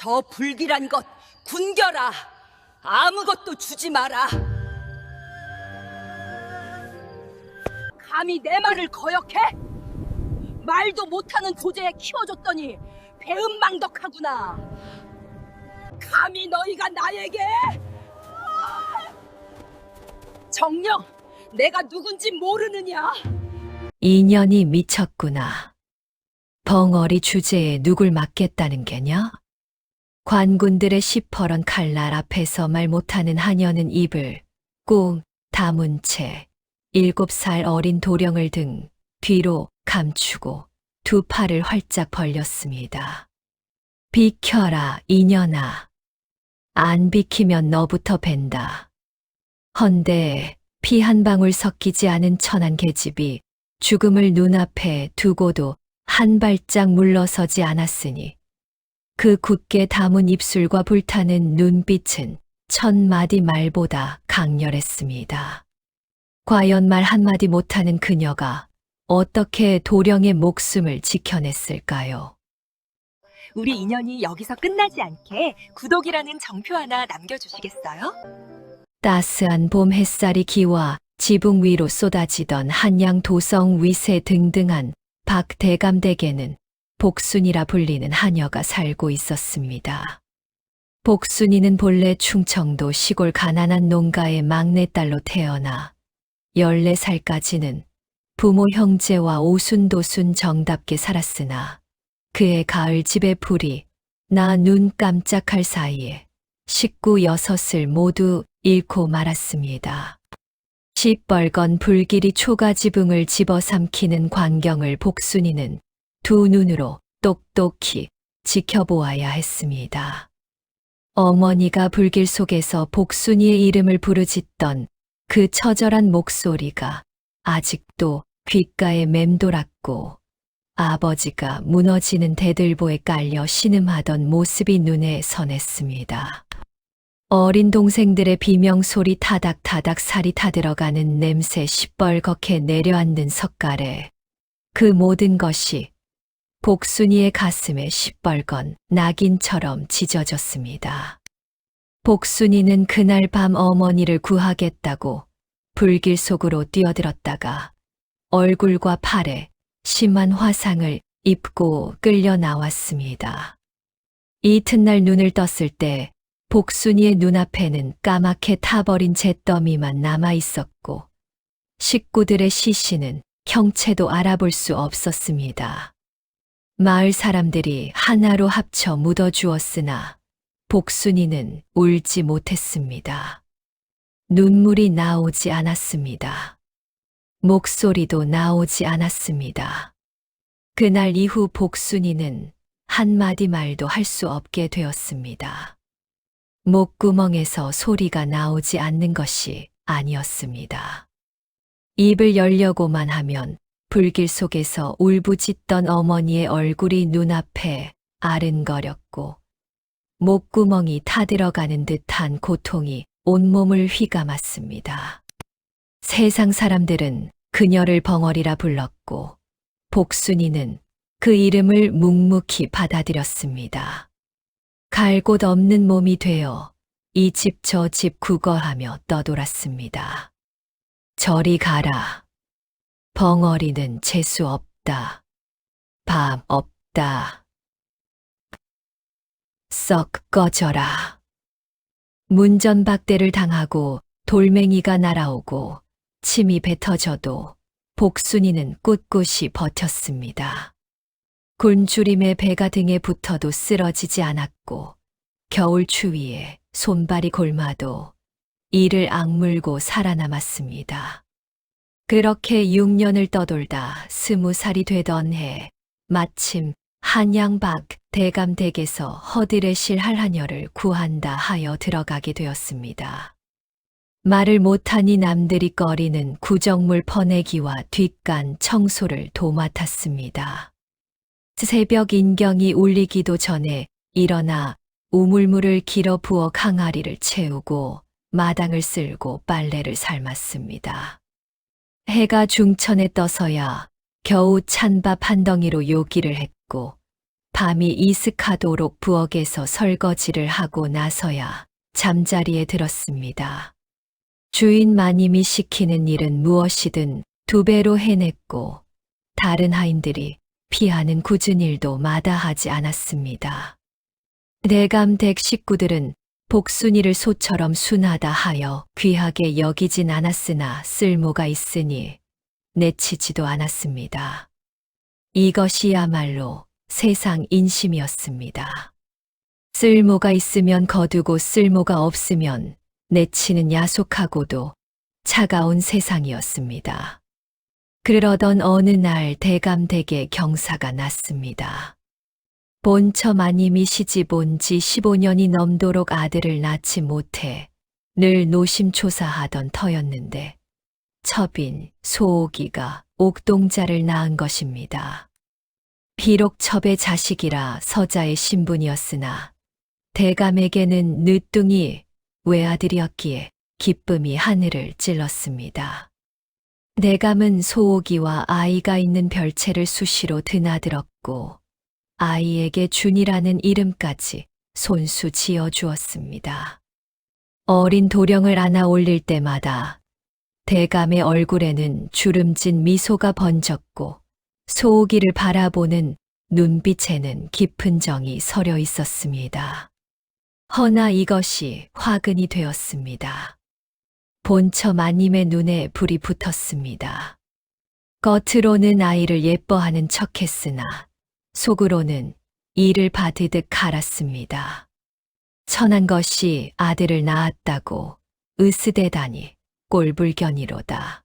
저 불길한 것 군겨라. 아무것도 주지 마라. 감히 내 말을 거역해? 말도 못하는 조제에 키워줬더니 배은망덕하구나. 감히 너희가 나에게. 정녕, 내가 누군지 모르느냐? 인연이 미쳤구나. 벙어리 주제에 누굴 맡겠다는 게냐? 관군들의 시퍼런 칼날 앞에서 말 못하는 하녀는 입을 꾹 다문 채 7살 어린 도령을 등 뒤로 감추고 두 팔을 활짝 벌렸습니다. 비켜라, 이년아. 안 비키면 너부터 벤다. 헌데 피 한 방울 섞이지 않은 천한 계집이 죽음을 눈앞에 두고도 한 발짝 물러서지 않았으니 그 굳게 담은 입술과 불타는 눈빛은 천 마디 말보다 강렬했습니다. 과연 말 한마디 못하는 그녀가 어떻게 도령의 목숨을 지켜냈을까요? 우리 인연이 여기서 끝나지 않게 구독이라는 정표 하나 남겨주시겠어요? 따스한 봄 햇살이 기와 지붕 위로 쏟아지던 한양 도성 위세 등등한 박대감댁에는 복순이라 불리는 하녀가 살고 있었습니다. 복순이는 본래 충청도 시골 가난한 농가의 막내딸로 태어나 14살까지는 부모 형제와 오순도순 정답게 살았으나 그의 가을 집의 불이 나 눈 깜짝할 사이에 식구 6을 모두 잃고 말았습니다. 시뻘건 불길이 초가지붕을 집어삼키는 광경을 복순이는 두 눈으로 똑똑히 지켜보아야 했습니다. 어머니가 불길 속에서 복순이의 이름을 부르짖던 그 처절한 목소리가 아직도 귓가에 맴돌았고 아버지가 무너지는 대들보에 깔려 신음하던 모습이 눈에 선했습니다. 어린 동생들의 비명소리 타닥타닥 살이 타들어가는 냄새 시뻘겋게 내려앉는 석갈에 그 모든 것이 복순이의 가슴에 시뻘건 낙인처럼 찢어졌습니다. 복순이는 그날 밤 어머니를 구하겠다고 불길 속으로 뛰어들었다가 얼굴과 팔에 심한 화상을 입고 끌려 나왔습니다. 이튿날 눈을 떴을 때 복순이의 눈앞에는 까맣게 타버린 잿더미만 남아 있었고 식구들의 시신은 형체도 알아볼 수 없었습니다. 마을 사람들이 하나로 합쳐 묻어주었으나 복순이는 울지 못했습니다. 눈물이 나오지 않았습니다. 목소리도 나오지 않았습니다. 그날 이후 복순이는 한마디 말도 할 수 없게 되었습니다. 목구멍에서 소리가 나오지 않는 것이 아니었습니다. 입을 열려고만 하면 불길 속에서 울부짖던 어머니의 얼굴이 눈앞에 아른거렸고 목구멍이 타들어가는 듯한 고통이 온몸을 휘감았습니다. 세상 사람들은 그녀를 벙어리라 불렀고 복순이는 그 이름을 묵묵히 받아들였습니다. 갈 곳 없는 몸이 되어 이 집 저 집 구걸하며 떠돌았습니다. 저리 가라. 벙어리는 재수 없다. 밥 없다. 썩 꺼져라. 문전박대를 당하고 돌멩이가 날아오고 침이 뱉어져도 복순이는 꿋꿋이 버텼습니다. 굴주림에 배가 등에 붙어도 쓰러지지 않았고 겨울 추위에 손발이 골마도 이를 악물고 살아남았습니다. 그렇게 6년을 떠돌다 20살이 되던 해 마침 한양박 대감댁에서 허드레실 할하녀를 구한다 하여 들어가게 되었습니다. 말을 못하니 남들이 꺼리는 구정물 퍼내기와 뒷간 청소를 도맡았습니다. 새벽 인경이 울리기도 전에 일어나 우물물을 길어 부어 강아리를 채우고 마당을 쓸고 빨래를 삶았습니다. 해가 중천에 떠서야 겨우 찬밥 한 덩이로 요기를 했고 밤이 이슥하도록 부엌에서 설거지를 하고 나서야 잠자리에 들었습니다. 주인 마님이 시키는 일은 무엇이든 2배로 해냈고 다른 하인들이 피하는 굳은 일도 마다하지 않았습니다. 대감 댁 식구들은 복순이를 소처럼 순하다 하여 귀하게 여기진 않았으나 쓸모가 있으니 내치지도 않았습니다. 이것이야말로 세상 인심이었습니다. 쓸모가 있으면 거두고 쓸모가 없으면 내치는 야속하고도 차가운 세상이었습니다. 그러던 어느 날 대감댁에 경사가 났습니다. 본처 마님이 시집 온 지 15년이 넘도록 아들을 낳지 못해 늘 노심초사하던 터였는데 첩인 소옥이가 옥동자를 낳은 것입니다. 비록 첩의 자식이라 서자의 신분이었으나 대감에게는 늦둥이 외아들이었기에 기쁨이 하늘을 찔렀습니다. 대감은 소옥이와 아이가 있는 별채를 수시로 드나들었고 아이에게 준이라는 이름까지 손수 지어 주었습니다. 어린 도령을 안아 올릴 때마다 대감의 얼굴에는 주름진 미소가 번졌고 소옥이를 바라보는 눈빛에는 깊은 정이 서려 있었습니다. 허나 이것이 화근이 되었습니다. 본처 마님의 눈에 불이 붙었습니다. 겉으로는 아이를 예뻐하는 척했으나 속으로는 이를 받으듯 갈았습니다. 천한 것이 아들을 낳았다고 으스대다니 꼴불견이로다.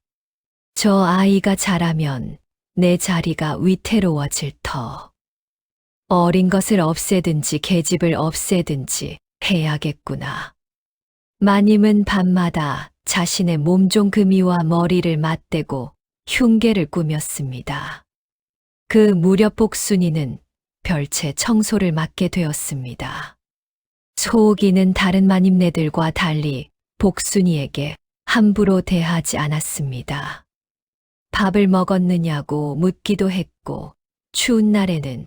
저 아이가 자라면 내 자리가 위태로워질 터. 어린 것을 없애든지 계집을 없애든지 해야겠구나. 마님은 밤마다 자신의 몸종 금이와 머리를 맞대고 흉계를 꾸몄습니다. 그 무렵 복순이는 별채 청소를 맡게 되었습니다. 소옥이는 다른 마님네들과 달리 복순이에게 함부로 대하지 않았습니다. 밥을 먹었느냐고 묻기도 했고 추운 날에는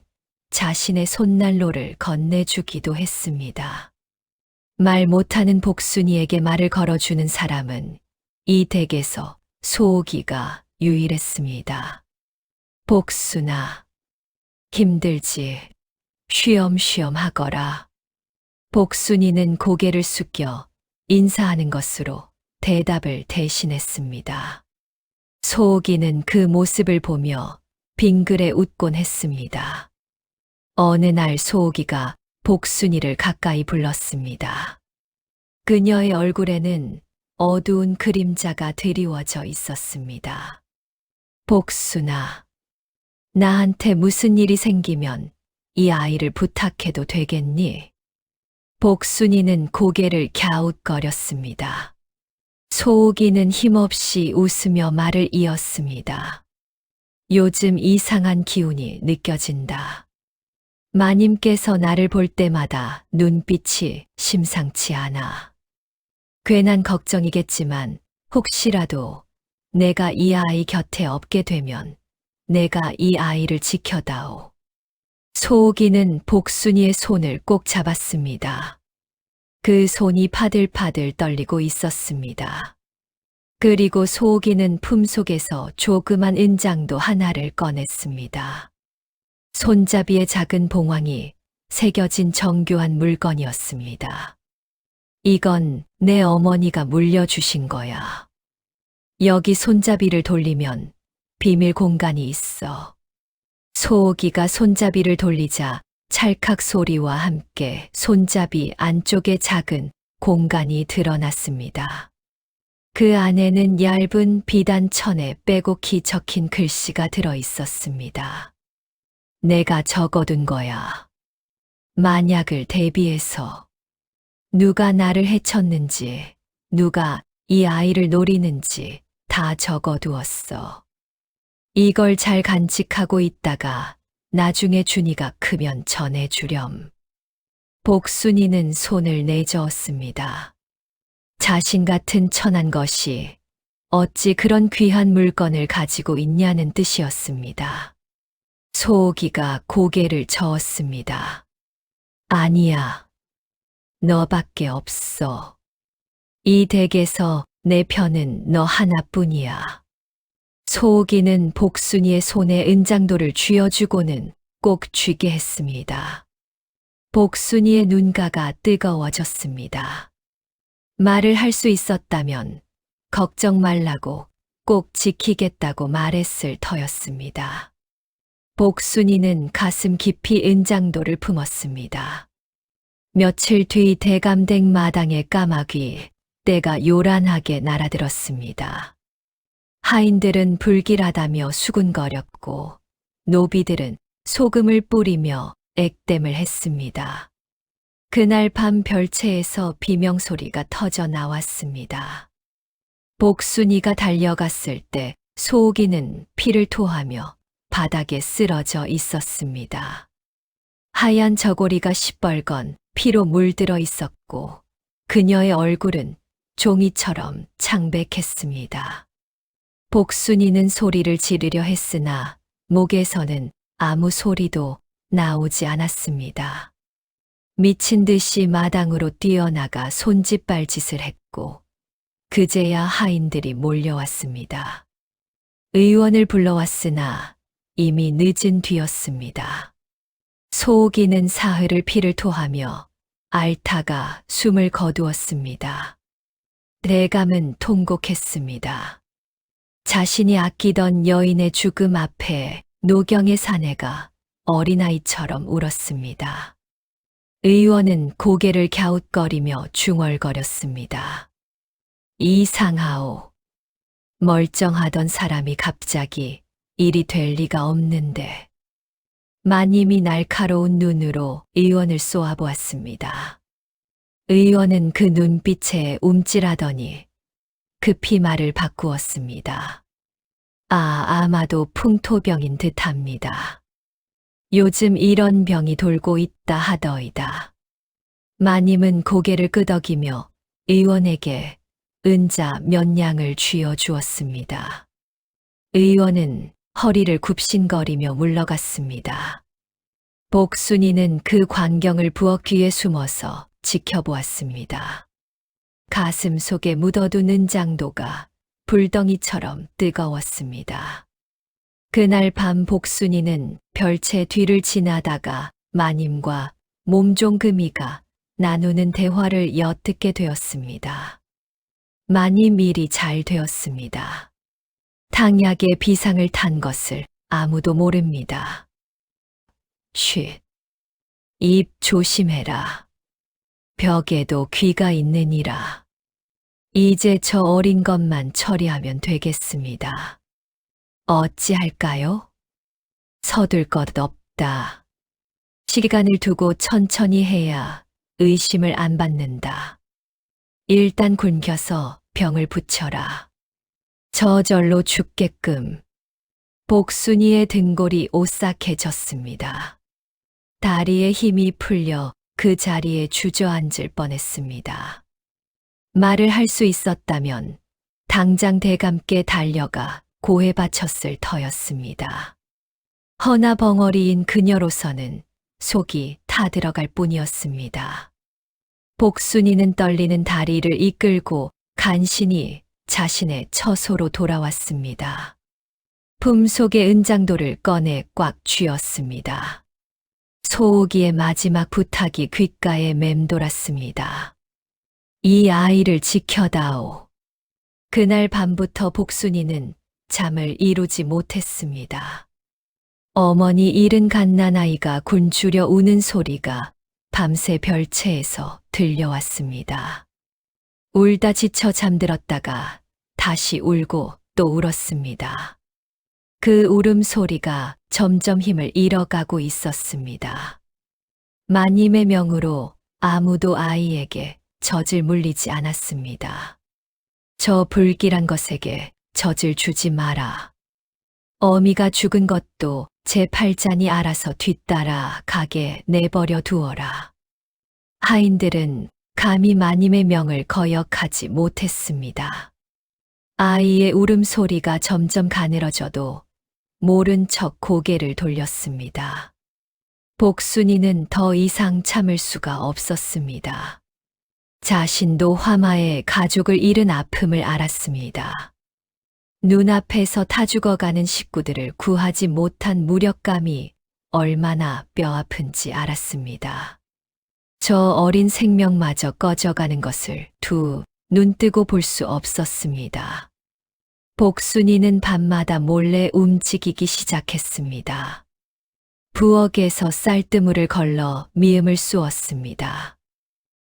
자신의 손난로를 건네주기도 했습니다. 말 못하는 복순이에게 말을 걸어주는 사람은 이 댁에서 소옥이가 유일했습니다. 복순아, 힘들지 쉬엄쉬엄 하거라. 복순이는 고개를 숙여 인사하는 것으로 대답을 대신했습니다. 소옥이는 그 모습을 보며 빙그레 웃곤 했습니다. 어느 날 소옥이가 복순이를 가까이 불렀습니다. 그녀의 얼굴에는 어두운 그림자가 드리워져 있었습니다. 복순아, 나한테 무슨 일이 생기면 이 아이를 부탁해도 되겠니? 복순이는 고개를 갸웃거렸습니다. 소옥이는 힘없이 웃으며 말을 이었습니다. 요즘 이상한 기운이 느껴진다. 마님께서 나를 볼 때마다 눈빛이 심상치 않아. 괜한 걱정이겠지만 혹시라도 내가 이 아이 곁에 없게 되면 내가 이 아이를 지켜다오. 소옥이는 복순이의 손을 꼭 잡았습니다. 그 손이 파들파들 떨리고 있었습니다. 그리고 소옥이는 품속에서 조그만 은장도 하나를 꺼냈습니다. 손잡이에 작은 봉황이 새겨진 정교한 물건이었습니다. 이건 내 어머니가 물려주신 거야. 여기 손잡이를 돌리면 비밀 공간이 있어. 소옥이가 손잡이를 돌리자 찰칵 소리와 함께 손잡이 안쪽에 작은 공간이 드러났습니다. 그 안에는 얇은 비단 천에 빼곡히 적힌 글씨가 들어 있었습니다. 내가 적어둔 거야. 만약을 대비해서 누가 나를 해쳤는지, 누가 이 아이를 노리는지 다 적어두었어. 이걸 잘 간직하고 있다가 나중에 준이가 크면 전해주렴. 복순이는 손을 내저었습니다. 자신 같은 천한 것이 어찌 그런 귀한 물건을 가지고 있냐는 뜻이었습니다. 소옥이가 고개를 저었습니다. 아니야. 너밖에 없어. 이 댁에서 내 편은 너 하나뿐이야. 소옥이는 복순이의 손에 은장도를 쥐어주고는 꼭 쥐게 했습니다. 복순이의 눈가가 뜨거워졌습니다. 말을 할 수 있었다면 걱정 말라고 꼭 지키겠다고 말했을 터였습니다. 복순이는 가슴 깊이 은장도를 품었습니다. 며칠 뒤 대감댁 마당의 까마귀 떼가 요란하게 날아들었습니다. 하인들은 불길하다며 수군거렸고 노비들은 소금을 뿌리며 액땜을 했습니다. 그날 밤 별채에서 비명소리가 터져 나왔습니다. 복순이가 달려갔을 때 소옥이는 피를 토하며 바닥에 쓰러져 있었습니다. 하얀 저고리가 시뻘건 피로 물들어 있었고 그녀의 얼굴은 종이처럼 창백했습니다. 복순이는 소리를 지르려 했으나 목에서는 아무 소리도 나오지 않았습니다. 미친 듯이 마당으로 뛰어나가 손짓발짓을 했고 그제야 하인들이 몰려왔습니다. 의원을 불러왔으나 이미 늦은 뒤였습니다. 소옥이는 사흘을 피를 토하며 앓다가 숨을 거두었습니다. 대감은 통곡했습니다. 자신이 아끼던 여인의 죽음 앞에 노경의 사내가 어린아이처럼 울었습니다. 의원은 고개를 갸웃거리며 중얼거렸습니다. 이상하오. 멀쩡하던 사람이 갑자기 일이 될 리가 없는데. 마님이 날카로운 눈으로 의원을 쏘아보았습니다. 의원은 그 눈빛에 움찔하더니 급히 말을 바꾸었습니다. 아마도 풍토병인 듯합니다. 요즘 이런 병이 돌고 있다 하더이다. 마님은 고개를 끄덕이며 의원에게 은자 몇 냥을 쥐어주었습니다. 의원은 허리를 굽신거리며 물러갔습니다. 복순이는 그 광경을 부엌 뒤에 숨어서 지켜보았습니다. 가슴 속에 묻어둔 은장도가 불덩이처럼 뜨거웠습니다. 그날 밤 복순이는 별채 뒤를 지나다가 마님과 몸종금이가 나누는 대화를 엿듣게 되었습니다. 마님 일이 잘 되었습니다. 당약의 비상을 탄 것을 아무도 모릅니다. 쉿. 입 조심해라. 벽에도 귀가 있느니라. 이제 저 어린 것만 처리하면 되겠습니다. 어찌할까요? 서둘 것 없다. 시간을 두고 천천히 해야 의심을 안 받는다. 일단 굶겨서 병을 붙여라. 저절로 죽게끔. 복순이의 등골이 오싹해졌습니다. 다리에 힘이 풀려 그 자리에 주저앉을 뻔했습니다. 말을 할 수 있었다면 당장 대감께 달려가 고해 바쳤을 터였습니다. 허나 벙어리인 그녀로서는 속이 타들어갈 뿐이었습니다. 복순이는 떨리는 다리를 이끌고 간신히 자신의 처소로 돌아왔습니다. 품속의 은장도를 꺼내 꽉 쥐었습니다. 소옥이의 마지막 부탁이 귓가에 맴돌았습니다. 이 아이를 지켜다오. 그날 밤부터 복순이는 잠을 이루지 못했습니다. 어머니 잃은 갓난아이가 굶주려 우는 소리가 밤새 별채에서 들려왔습니다. 울다 지쳐 잠들었다가 다시 울고 또 울었습니다. 그 울음소리가 점점 힘을 잃어가고 있었습니다. 마님의 명으로 아무도 아이에게 젖을 물리지 않았습니다. 저 불길한 것에게 젖을 주지 마라. 어미가 죽은 것도 제 팔잔이 알아서 뒤따라 가게 내버려 두어라. 하인들은 감히 마님의 명을 거역하지 못했습니다. 아이의 울음소리가 점점 가늘어져도 모른 척 고개를 돌렸습니다. 복순이는 더 이상 참을 수가 없었습니다. 자신도 화마에 가족을 잃은 아픔을 알았습니다. 눈앞에서 타 죽어가는 식구들을 구하지 못한 무력감이 얼마나 뼈아픈지 알았습니다. 저 어린 생명마저 꺼져가는 것을 두 눈 뜨고 볼 수 없었습니다. 복순이는 밤마다 몰래 움직이기 시작했습니다. 부엌에서 쌀뜨물을 걸러 미음을 쑤었습니다.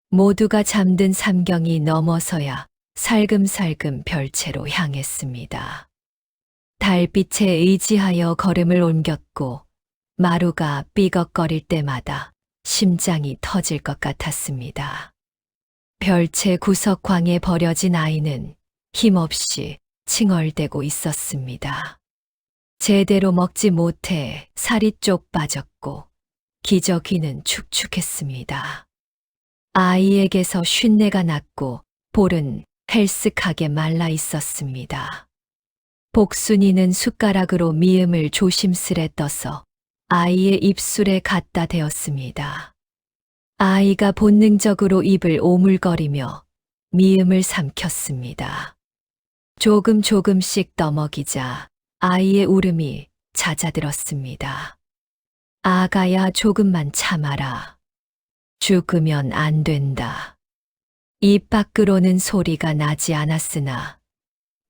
모두가 잠든 삼경이 넘어서야 살금살금 별채로 향했습니다. 달빛에 의지하여 걸음을 옮겼고 마루가 삐걱거릴 때마다 심장이 터질 것 같았습니다. 별채 구석광에 버려진 아이는 힘없이 칭얼대고 있었습니다. 제대로 먹지 못해 살이 쪽 빠졌고 기저귀는 축축했습니다. 아이에게서 쉰내가 났고 볼은 헬쓱하게 말라 있었습니다. 복순이는 숟가락으로 미음을 조심스레 떠서 아이의 입술에 갖다 대었습니다. 아이가 본능적으로 입을 오물거리며 미음을 삼켰습니다. 조금씩 떠먹이자 아이의 울음이 잦아들었습니다. 아가야, 조금만 참아라. 죽으면 안 된다. 입 밖으로는 소리가 나지 않았으나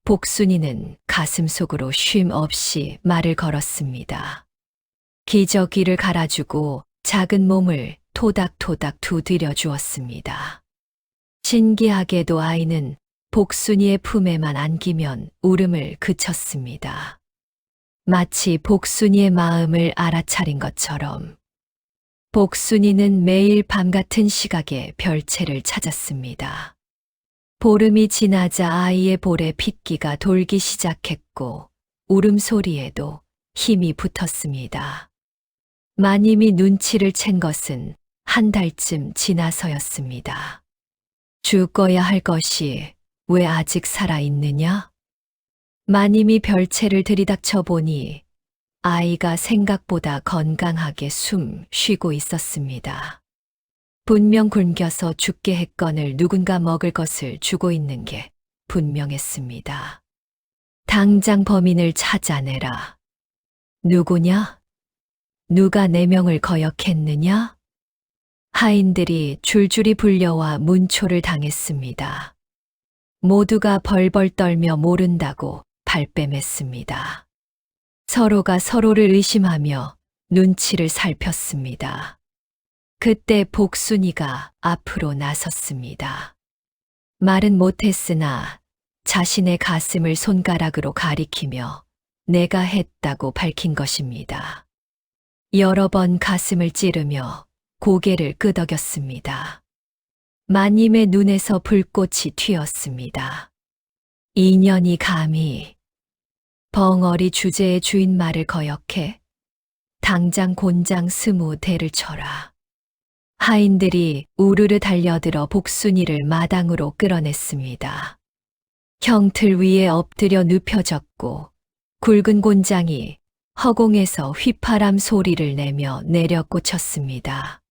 복순이는 가슴속으로 쉼 없이 말을 걸었습니다. 기저귀를 갈아주고 작은 몸을 토닥토닥 두드려 주었습니다. 신기하게도 아이는 복순이의 품에만 안기면 울음을 그쳤습니다. 마치 복순이의 마음을 알아차린 것처럼 복순이는 매일 밤 같은 시각에 별채를 찾았습니다. 보름이 지나자 아이의 볼에 핏기가 돌기 시작했고 울음소리에도 힘이 붙었습니다. 마님이 눈치를 챈 것은 한 달쯤 지나서였습니다. 죽어야 할 것이 왜 아직 살아있느냐? 마님이 별채를 들이닥쳐 보니 아이가 생각보다 건강하게 숨 쉬고 있었습니다. 분명 굶겨서 죽게 했건을 누군가 먹을 것을 주고 있는 게 분명했습니다. 당장 범인을 찾아내라. 누구냐? 누가 내 명을 거역했느냐? 하인들이 줄줄이 불려와 문초를 당했습니다. 모두가 벌벌 떨며 모른다고 발뺌했습니다. 서로가 서로를 의심하며 눈치를 살폈습니다. 그때 복순이가 앞으로 나섰습니다. 말은 못했으나 자신의 가슴을 손가락으로 가리키며 내가 했다고 밝힌 것입니다. 여러 번 가슴을 찌르며 고개를 끄덕였습니다. 마님의 눈에서 불꽃이 튀었습니다. 인연이 감히 벙어리 주제의 주인 말을 거역해 당장 곤장 20대를 쳐라. 하인들이 우르르 달려들어 복순이를 마당으로 끌어냈습니다. 형틀 위에 엎드려 눕혀졌고 굵은 곤장이 허공에서 휘파람 소리를 내며 내려 꽂혔습니다.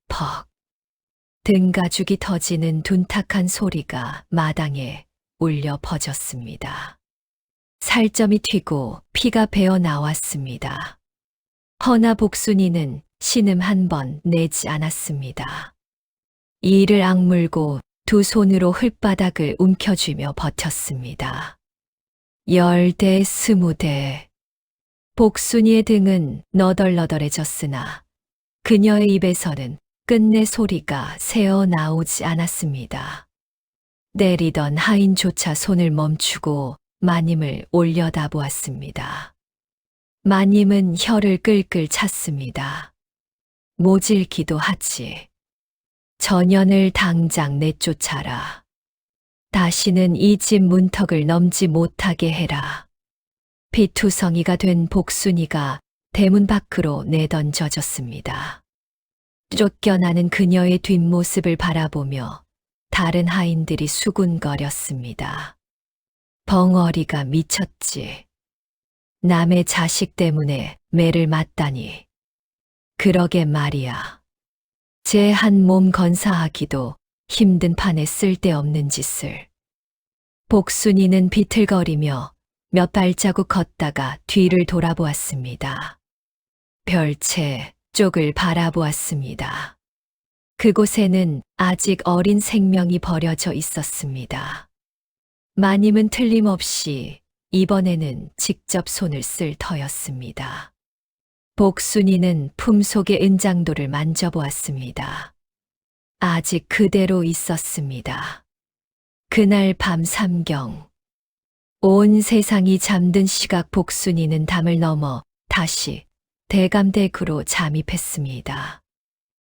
퍽! 등가죽이 터지는 둔탁한 소리가 마당에 울려 퍼졌습니다. 살점이 튀고 피가 배어 나왔습니다. 허나 복순이는 신음 한 번 내지 않았습니다. 이를 악물고 두 손으로 흙바닥을 움켜쥐며 버텼습니다. 10대, 20대. 복순이의 등은 너덜너덜해졌으나 그녀의 입에서는 끝내 소리가 새어 나오지 않았습니다. 내리던 하인조차 손을 멈추고 마님을 올려다보았습니다. 마님은 혀를 끌끌 찼습니다. 모질기도 하지. 전연을 당장 내쫓아라. 다시는 이 집 문턱을 넘지 못하게 해라. 피투성이가 된 복순이가 대문 밖으로 내던져졌습니다. 쫓겨나는 그녀의 뒷모습을 바라보며 다른 하인들이 수군거렸습니다. 벙어리가 미쳤지. 남의 자식 때문에 매를 맞다니. 그러게 말이야. 제 한 몸 건사하기도 힘든 판에 쓸데없는 짓을. 복순이는 비틀거리며 몇 발자국 걷다가 뒤를 돌아보았습니다. 별채 쪽을 바라보았습니다. 그곳에는 아직 어린 생명이 버려져 있었습니다. 마님은 틀림없이 이번에는 직접 손을 쓸 터였습니다. 복순이는 품속의 은장도를 만져보았습니다. 아직 그대로 있었습니다. 그날 밤 3경. 온 세상이 잠든 시각 복순이는 담을 넘어 다시 대감댁으로 잠입했습니다.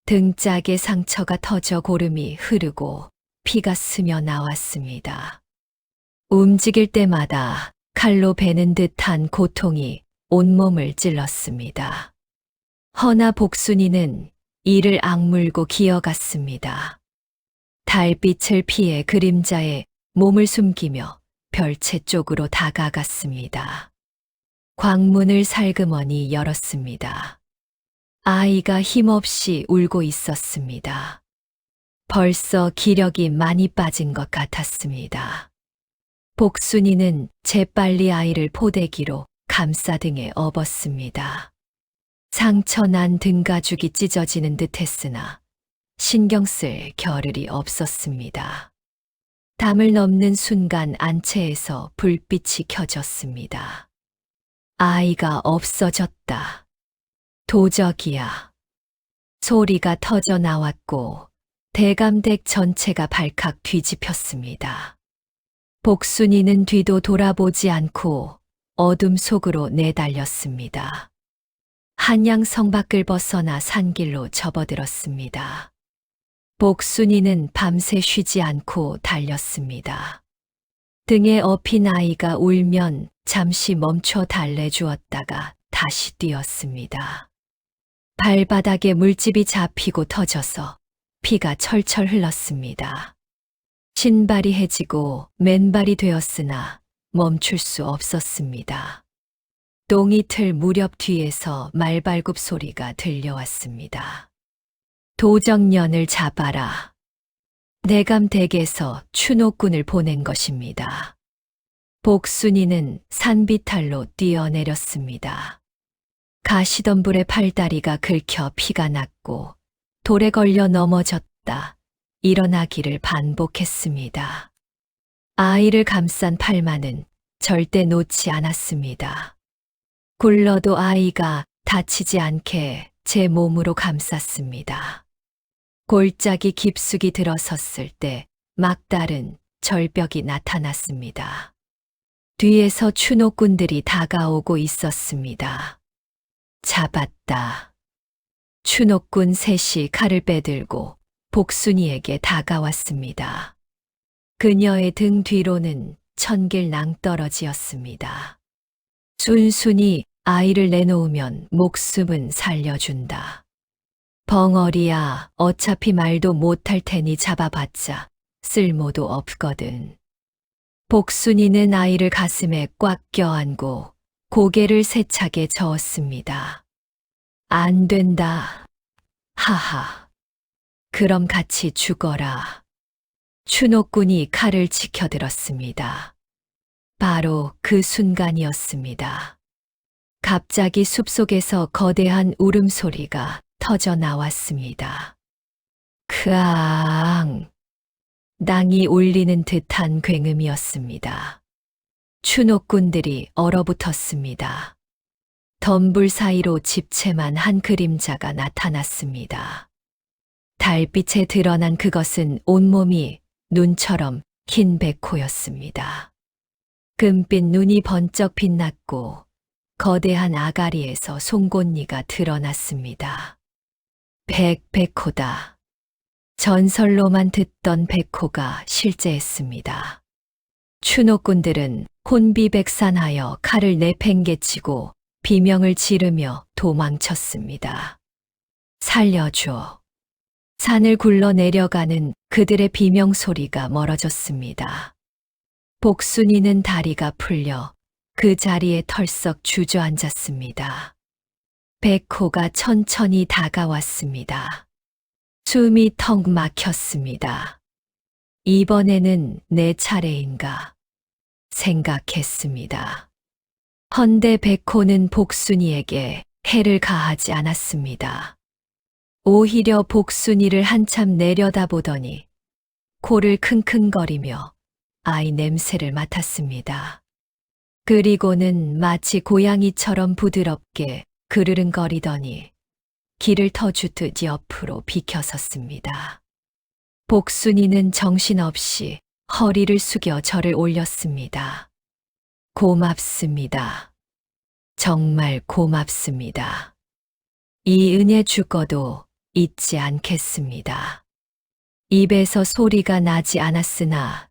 등짝에 상처가 터져 고름이 흐르고 피가 스며 나왔습니다. 움직일 때마다 칼로 베는 듯한 고통이 온몸을 찔렀습니다. 허나 복순이는 이를 악물고 기어갔습니다. 달빛을 피해 그림자에 몸을 숨기며 별채 쪽으로 다가갔습니다. 광문을 살그머니 열었습니다. 아이가 힘없이 울고 있었습니다. 벌써 기력이 많이 빠진 것 같았습니다. 복순이는 재빨리 아이를 포대기로 감싸 등에 업었습니다. 상처난 등가죽이 찢어지는 듯했으나 신경 쓸 겨를이 없었습니다. 담을 넘는 순간 안채에서 불빛이 켜졌습니다. 아이가 없어졌다. 도적이야. 소리가 터져 나왔고 대감댁 전체가 발칵 뒤집혔습니다. 복순이는 뒤도 돌아보지 않고 어둠 속으로 내달렸습니다. 한양성 밖을 벗어나 산길로 접어들었습니다. 복순이는 밤새 쉬지 않고 달렸습니다. 등에 업힌 아이가 울면 잠시 멈춰 달래주었다가 다시 뛰었습니다. 발바닥에 물집이 잡히고 터져서 피가 철철 흘렀습니다. 신발이 해지고 맨발이 되었으나 멈출 수 없었습니다. 똥이틀 무렵 뒤에서 말발굽 소리가 들려왔습니다. 도적년을 잡아라. 내감댁에서 추노꾼을 보낸 것입니다. 복순이는 산비탈로 뛰어내렸습니다. 가시덤불의 팔다리가 긁혀 피가 났고 돌에 걸려 넘어졌다. 일어나기를 반복했습니다. 아이를 감싼 팔만은 절대 놓지 않았습니다. 굴러도 아이가 다치지 않게 제 몸으로 감쌌습니다. 골짜기 깊숙이 들어섰을 때 막다른 절벽이 나타났습니다. 뒤에서 추노꾼들이 다가오고 있었습니다. 잡았다. 추노꾼 셋이 칼을 빼들고 복순이에게 다가왔습니다. 그녀의 등 뒤로는 천길 낭떠러지였습니다. 순순히 아이를 내놓으면 목숨은 살려준다. 벙어리야, 어차피 말도 못할 테니 잡아봤자 쓸모도 없거든. 복순이는 아이를 가슴에 꽉 껴안고 고개를 세차게 저었습니다. 안 된다. 하하. 그럼 같이 죽어라. 추노꾼이 칼을 치켜들었습니다. 바로 그 순간이었습니다. 갑자기 숲속에서 거대한 울음소리가 터져 나왔습니다. 크앙! 낭이 울리는 듯한 굉음이었습니다. 추노꾼들이 얼어붙었습니다. 덤불 사이로 집채만 한 그림자가 나타났습니다. 달빛에 드러난 그것은 온몸이 눈처럼 흰 백호였습니다. 금빛 눈이 번쩍 빛났고 거대한 아가리에서 송곳니가 드러났습니다. 백호다. 전설로만 듣던 백호가 실제했습니다. 추노꾼들은 혼비백산하여 칼을 내팽개치고 비명을 지르며 도망쳤습니다. 살려줘. 산을 굴러 내려가는 그들의 비명 소리가 멀어졌습니다. 복순이는 다리가 풀려 그 자리에 털썩 주저앉았습니다. 백호가 천천히 다가왔습니다. 숨이 턱 막혔습니다. 이번에는 내 차례인가 생각했습니다. 헌데 백호는 복순이에게 해를 가하지 않았습니다. 오히려 복순이를 한참 내려다보더니 코를 킁킁거리며 아이 냄새를 맡았습니다. 그리고는 마치 고양이처럼 부드럽게 그르릉거리더니 길을 터주듯 옆으로 비켜섰습니다. 복순이는 정신없이 허리를 숙여 절을 올렸습니다. 고맙습니다. 정말 고맙습니다. 이 은혜 죽어도 잊지 않겠습니다. 입에서 소리가 나지 않았으나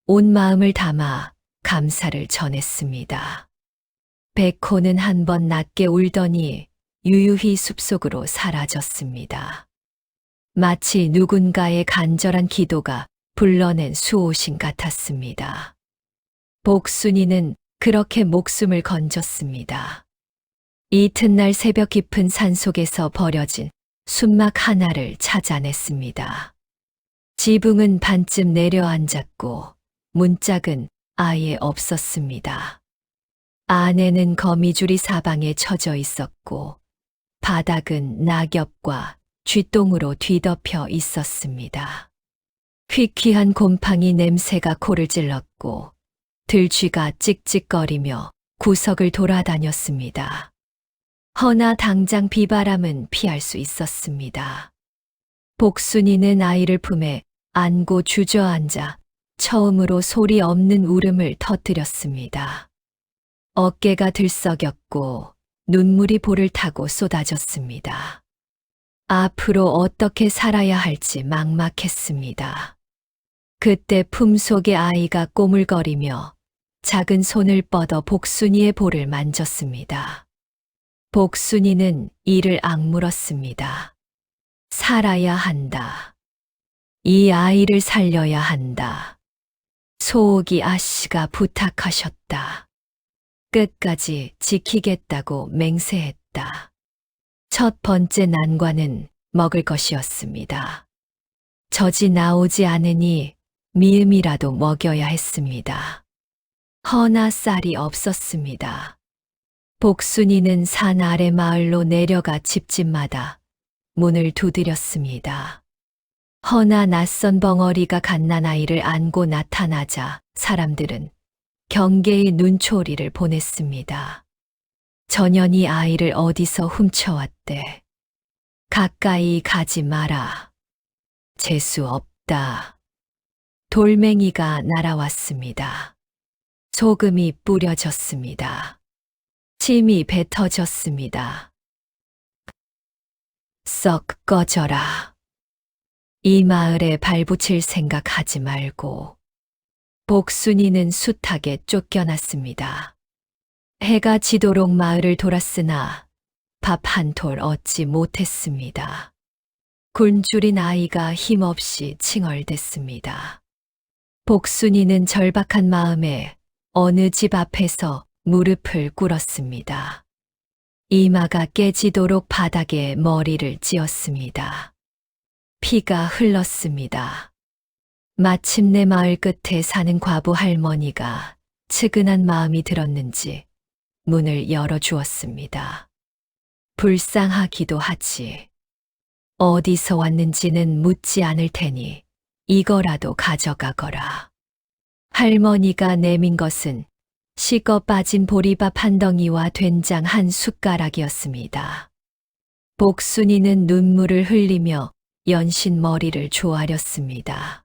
온 마음을 담아 감사를 전했습니다. 백호는 한번 낮게 울더니 유유히 숲속으로 사라졌습니다. 마치 누군가의 간절한 기도가 불러낸 수호신 같았습니다. 복순이는 그렇게 목숨을 건졌습니다. 이튿날 새벽 깊은 산속에서 버려진 순막 하나를 찾아냈습니다. 지붕은 반쯤 내려앉았고 문짝은 아예 없었습니다. 안에는 거미줄이 사방에 쳐져 있었고 바닥은 낙엽과 쥐똥으로 뒤덮여 있었습니다. 퀴퀴한 곰팡이 냄새가 코를 찔렀고 들쥐가 찍찍거리며 구석을 돌아다녔습니다. 허나 당장 비바람은 피할 수 있었습니다. 복순이는 아이를 품에 안고 주저앉아 처음으로 소리 없는 울음을 터뜨렸습니다. 어깨가 들썩였고 눈물이 볼을 타고 쏟아졌습니다. 앞으로 어떻게 살아야 할지 막막했습니다. 그때 품속의 아이가 꼬물거리며 작은 손을 뻗어 복순이의 볼을 만졌습니다. 복순이는 이를 악물었습니다. 살아야 한다. 이 아이를 살려야 한다. 소옥이 아씨가 부탁하셨다. 끝까지 지키겠다고 맹세했다. 첫 번째 난관은 먹을 것이었습니다. 젖이 나오지 않으니 미음이라도 먹여야 했습니다. 허나 쌀이 없었습니다. 복순이는 산 아래 마을로 내려가 집집마다 문을 두드렸습니다. 허나 낯선 벙어리가 갓난아이를 안고 나타나자 사람들은 경계의 눈초리를 보냈습니다. 전현이 아이를 어디서 훔쳐왔대. 가까이 가지 마라. 재수 없다. 돌멩이가 날아왔습니다. 소금이 뿌려졌습니다. 침이 뱉어졌습니다. 썩 꺼져라. 이 마을에 발붙일 생각하지 말고. 복순이는 숱하게 쫓겨났습니다. 해가 지도록 마을을 돌았으나 밥 한 톨 얻지 못했습니다. 굶주린 아이가 힘없이 칭얼댔습니다. 복순이는 절박한 마음에 어느 집 앞에서 무릎을 꿇었습니다. 이마가 깨지도록 바닥에 머리를 찧었습니다. 피가 흘렀습니다. 마침내 마을 끝에 사는 과부 할머니가 측은한 마음이 들었는지 문을 열어주었습니다. 불쌍하기도 하지. 어디서 왔는지는 묻지 않을 테니 이거라도 가져가거라. 할머니가 내민 것은 식어 빠진 보리밥 한 덩이와 된장 한 숟가락이었습니다. 복순이는 눈물을 흘리며 연신 머리를 조아렸습니다.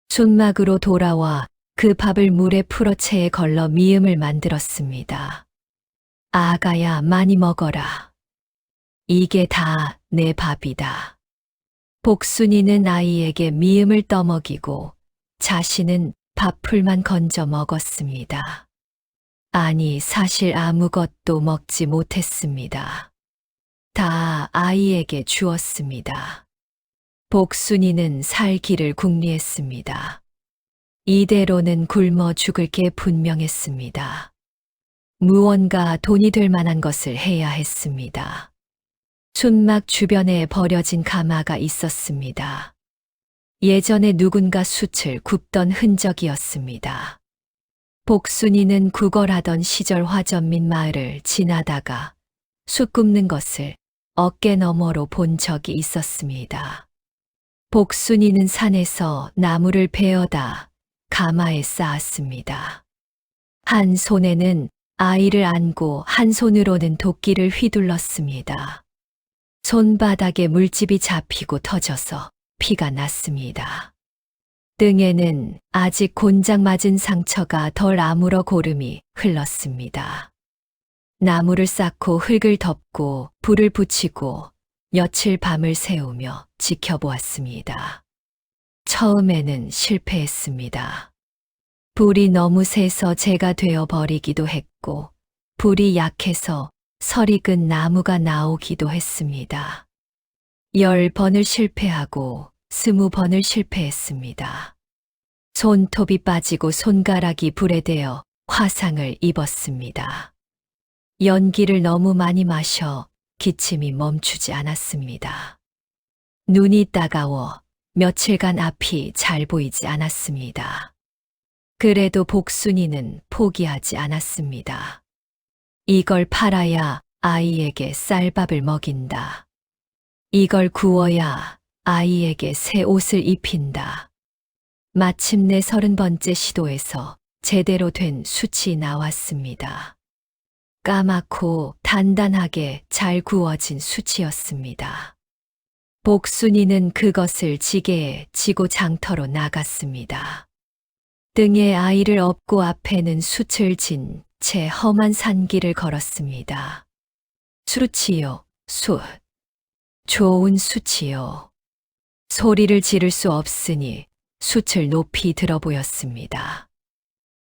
순막으로 돌아와 그 밥을 물에 풀어 체에 걸러 미음을 만들었습니다. 아가야, 많이 먹어라. 이게 다 내 밥이다. 복순이는 아이에게 미음을 떠먹이고 자신은 밥풀만 건져 먹었습니다. 아니, 사실 아무것도 먹지 못했습니다. 다 아이에게 주었습니다. 복순이는 살 길을 궁리했습니다. 이대로는 굶어 죽을 게 분명했습니다. 무언가 돈이 될 만한 것을 해야 했습니다. 숫막 주변에 버려진 가마가 있었습니다. 예전에 누군가 숯을 굽던 흔적이었습니다. 복순이는 구걸하던 시절 화전민 마을을 지나다가 숯 굽는 것을 어깨 너머로 본 적이 있었습니다. 복순이는 산에서 나무를 베어다 가마에 쌓았습니다. 한 손에는 아이를 안고 한 손으로는 도끼를 휘둘렀습니다. 손바닥에 물집이 잡히고 터져서 피가 났습니다. 등에는 아직 곤장 맞은 상처가 덜 아물어 고름이 흘렀습니다. 나무를 쌓고 흙을 덮고 불을 붙이고 며칠 밤을 새우며 지켜보았습니다. 처음에는 실패했습니다. 불이 너무 세서 재가 되어 버리기도 했고, 불이 약해서 설이 근 나무가 나오기도 했습니다. 10번을 실패하고 20번을 실패했습니다. 손톱이 빠지고 손가락이 불에 대어 화상을 입었습니다. 연기를 너무 많이 마셔 기침이 멈추지 않았습니다. 눈이 따가워 며칠간 앞이 잘 보이지 않았습니다. 그래도 복순이는 포기하지 않았습니다. 이걸 팔아야 아이에게 쌀밥을 먹인다. 이걸 구워야 아이에게 새 옷을 입힌다. 마침내 30번째 시도에서 제대로 된 숯이 나왔습니다. 까맣고 단단하게 잘 구워진 숯이었습니다. 복순이는 그것을 지게에 지고 장터로 나갔습니다. 등에 아이를 업고 앞에는 숯을 진 채 험한 산길을 걸었습니다. 숯이요, 숯. 좋은 숯이요. 소리를 지를 수 없으니 숯을 높이 들어 보였습니다.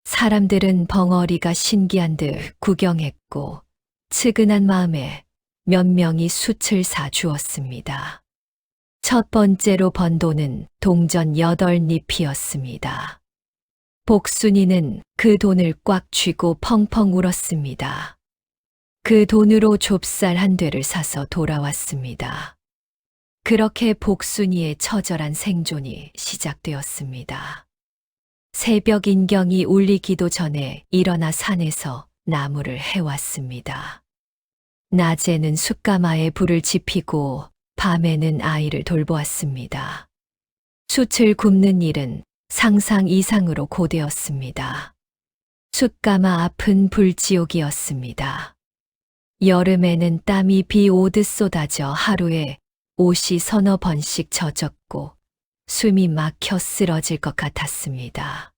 사람들은 벙어리가 신기한 듯 구경했고 측은한 마음에 몇 명이 숯을 사 주었습니다. 첫 번째로 번 돈은 동전 8잎이었습니다. 복순이는 그 돈을 꽉 쥐고 펑펑 울었습니다. 그 돈으로 좁쌀 한 되를 사서 돌아왔습니다. 그렇게 복순이의 처절한 생존이 시작되었습니다. 새벽 인경이 울리기도 전에 일어나 산에서 나무를 해왔습니다. 낮에는 숯가마에 불을 지피고 밤에는 아이를 돌보았습니다. 숯을 굽는 일은 상상 이상으로 고되었습니다. 숯가마 앞은 불지옥이었습니다. 여름에는 땀이 비 오듯 쏟아져 하루에 옷이 서너 번씩 젖었고 숨이 막혀 쓰러질 것 같았습니다.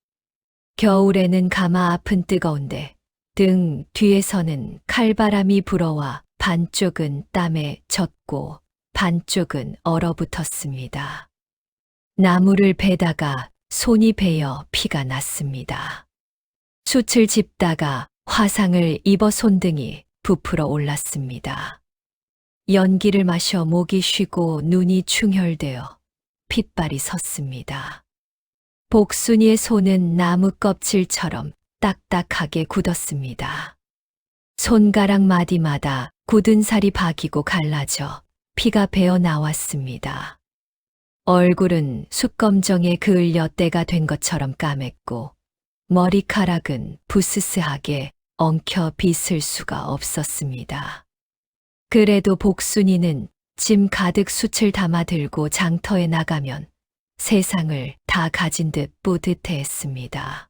겨울에는 가마 앞은 뜨거운데 등 뒤에서는 칼바람이 불어와 반쪽은 땀에 젖고 반쪽은 얼어붙었습니다. 나무를 베다가 손이 베어 피가 났습니다. 숯을 집다가 화상을 입어 손등이 부풀어 올랐습니다. 연기를 마셔 목이 쉬고 눈이 충혈되어 핏발이 섰습니다. 복순이의 손은 나무 껍질처럼 딱딱하게 굳었습니다. 손가락 마디마다 굳은 살이 박이고 갈라져 피가 배어 나왔습니다. 얼굴은 숯검정에 그을려 때가 된 것처럼 까맸고 머리카락은 부스스하게 엉켜 빗을 수가 없었습니다. 그래도 복순이는 짐 가득 숯을 담아 들고 장터에 나가면 세상을 다 가진 듯 뿌듯해했습니다.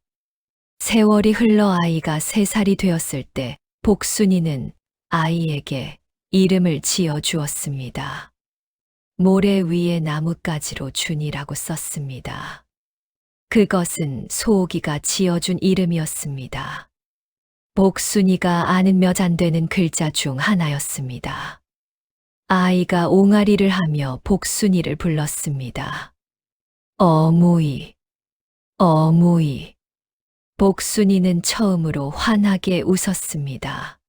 세월이 흘러 아이가 3살이 되었을 때 복순이는 아이에게 이름을 지어 주었습니다. 모래 위에 나뭇가지로 준이라고 썼습니다. 그것은 소옥이가 지어준 이름이었습니다. 복순이가 아는 몇 안 되는 글자 중 하나였습니다. 아이가 옹알이를 하며 복순이를 불렀습니다. 어무이, 어무이. 복순이는 처음으로 환하게 웃었습니다.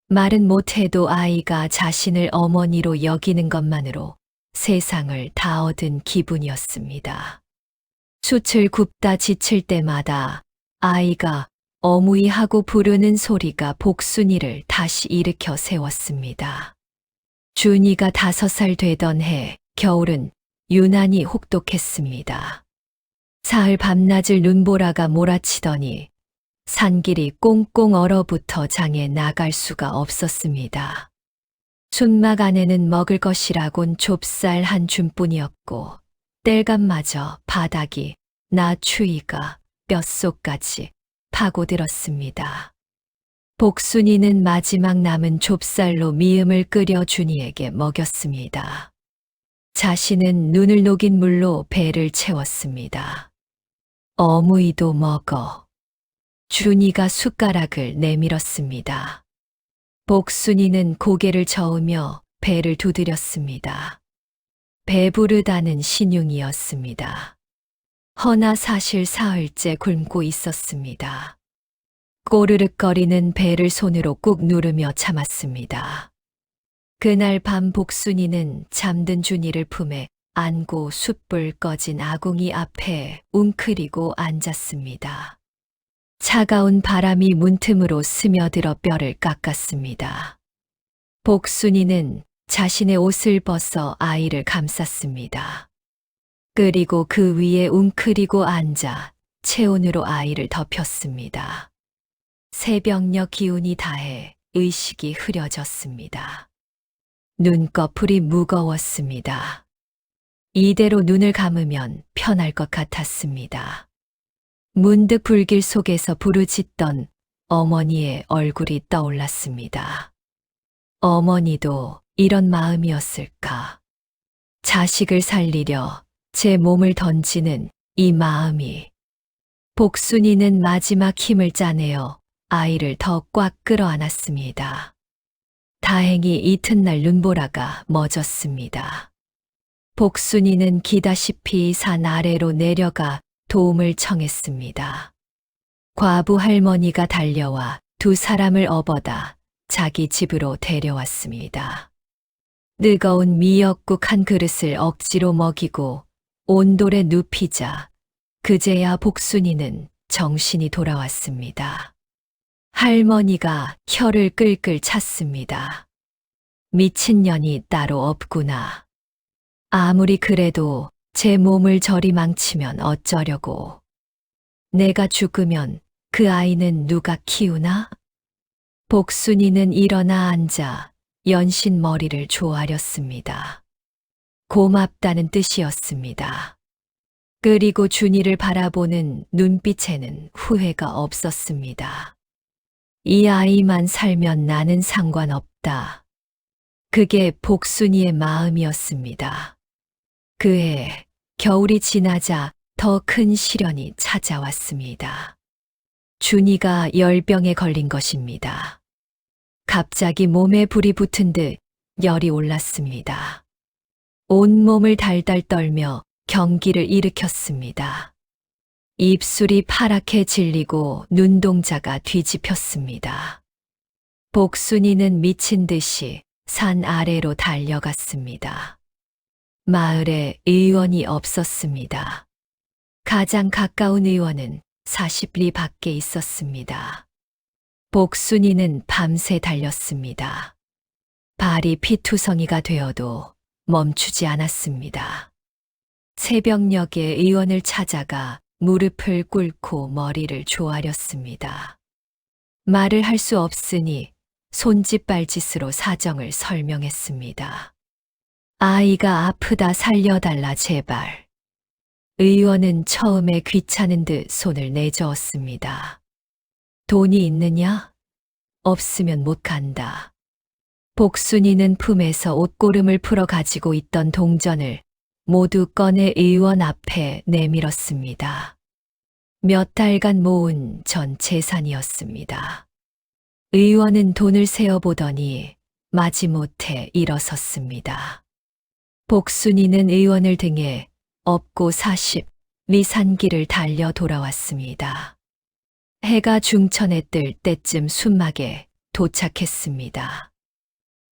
말은 못해도 아이가 자신을 어머니로 여기는 것만으로 세상을 다 얻은 기분이었습니다. 숯을 굽다 지칠 때마다 아이가 어무이 하고 부르는 소리가 복순이를 다시 일으켜 세웠습니다. 준이가 5살 되던 해 겨울은 유난히 혹독했습니다. 사흘 밤낮을 눈보라가 몰아치더니 산길이 꽁꽁 얼어붙어 장에 나갈 수가 없었습니다. 춘막 안에는 먹을 것이라곤 좁쌀 한 줌뿐이었고 땔감마저 바닥이 나 추위가 뼛속까지 파고들었습니다. 복순이는 마지막 남은 좁쌀로 미음을 끓여 준이에게 먹였습니다. 자신은 눈을 녹인 물로 배를 채웠습니다. 어무이도 먹어. 준이가 숟가락을 내밀었습니다. 복순이는 고개를 저으며 배를 두드렸습니다. 배부르다는 신용이었습니다. 허나 사실 사흘째 굶고 있었습니다. 꼬르륵거리는 배를 손으로 꾹 누르며 참았습니다. 그날 밤 복순이는 잠든 준이를 품에 안고 숯불 꺼진 아궁이 앞에 웅크리고 앉았습니다. 차가운 바람이 문틈으로 스며들어 뼈를 깎았습니다. 복순이는 자신의 옷을 벗어 아이를 감쌌습니다. 그리고 그 위에 웅크리고 앉아 체온으로 아이를 덮였습니다. 새벽녘 기운이 다해 의식이 흐려졌습니다. 눈꺼풀이 무거웠습니다. 이대로 눈을 감으면 편할 것 같았습니다. 문득 불길 속에서 부르짖던 어머니의 얼굴이 떠올랐습니다. 어머니도 이런 마음이었을까? 자식을 살리려 제 몸을 던지는 이 마음이. 복순이는 마지막 힘을 짜내어 아이를 더 꽉 끌어안았습니다. 다행히 이튿날 눈보라가 멎었습니다. 복순이는 기다시피 산 아래로 내려가 도움을 청했습니다. 과부 할머니가 달려와 2사람을 업어다 자기 집으로 데려왔습니다. 뜨거운 미역국 한 그릇을 억지로 먹이고 온돌에 눕히자 그제야 복순이는 정신이 돌아왔습니다. 할머니가 혀를 끌끌 찼습니다. 미친년이 따로 없구나. 아무리 그래도 제 몸을 저리 망치면 어쩌려고. 내가 죽으면 그 아이는 누가 키우나? 복순이는 일어나 앉아 연신 머리를 조아렸습니다. 고맙다는 뜻이었습니다. 그리고 준이를 바라보는 눈빛에는 후회가 없었습니다. 이 아이만 살면 나는 상관없다. 그게 복순이의 마음이었습니다. 그해 겨울이 지나자 더 큰 시련이 찾아왔습니다. 준이가 열병에 걸린 것입니다. 갑자기 몸에 불이 붙은 듯 열이 올랐습니다. 온몸을 달달 떨며 경기를 일으켰습니다. 입술이 파랗게 질리고 눈동자가 뒤집혔습니다. 복순이는 미친 듯이 산 아래로 달려갔습니다. 마을에 의원이 없었습니다. 가장 가까운 의원은 40리 밖에 있었습니다. 복순이는 밤새 달렸습니다. 발이 피투성이가 되어도 멈추지 않았습니다. 새벽녘에 의원을 찾아가 무릎을 꿇고 머리를 조아렸습니다. 말을 할 수 없으니 손짓발짓으로 사정을 설명했습니다. 아이가 아프다 살려달라 제발. 의원은 처음에 귀찮은 듯 손을 내저었습니다. 돈이 있느냐? 없으면 못 간다. 복순이는 품에서 옷고름을 풀어 가지고 있던 동전을 모두 꺼내 의원 앞에 내밀었습니다. 몇 달간 모은 전 재산이었습니다. 의원은 돈을 세어보더니 마지못해 일어섰습니다. 복순이는 의원을 등에 업고 40리 산길을 달려 돌아왔습니다. 해가 중천에 뜰 때쯤 순막에 도착했습니다.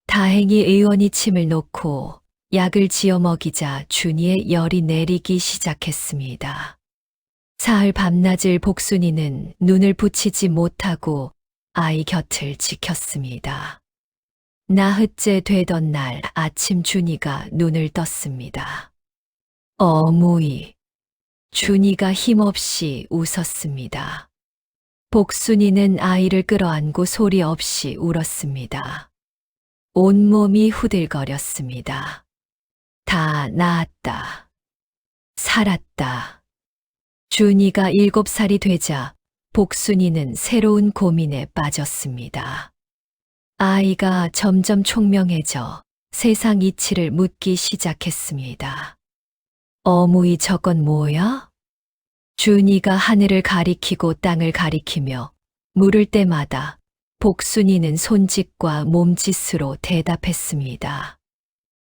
다행히 의원이 침을 놓고 약을 지어 먹이자 준이의 열이 내리기 시작했습니다. 사흘 밤낮을 복순이는 눈을 붙이지 못하고 아이 곁을 지켰습니다. 나흘째 되던 날 아침 준이가 눈을 떴습니다. 어무이. 준이가 힘없이 웃었습니다. 복순이는 아이를 끌어안고 소리 없이 울었습니다. 온몸이 후들거렸습니다. 다 나았다. 살았다. 준이가 7살이 되자 복순이는 새로운 고민에 빠졌습니다. 아이가 점점 총명해져 세상 이치를 묻기 시작했습니다. 어무이 저건 뭐야? 준이가 하늘을 가리키고 땅을 가리키며 물을 때마다 복순이는 손짓과 몸짓으로 대답했습니다.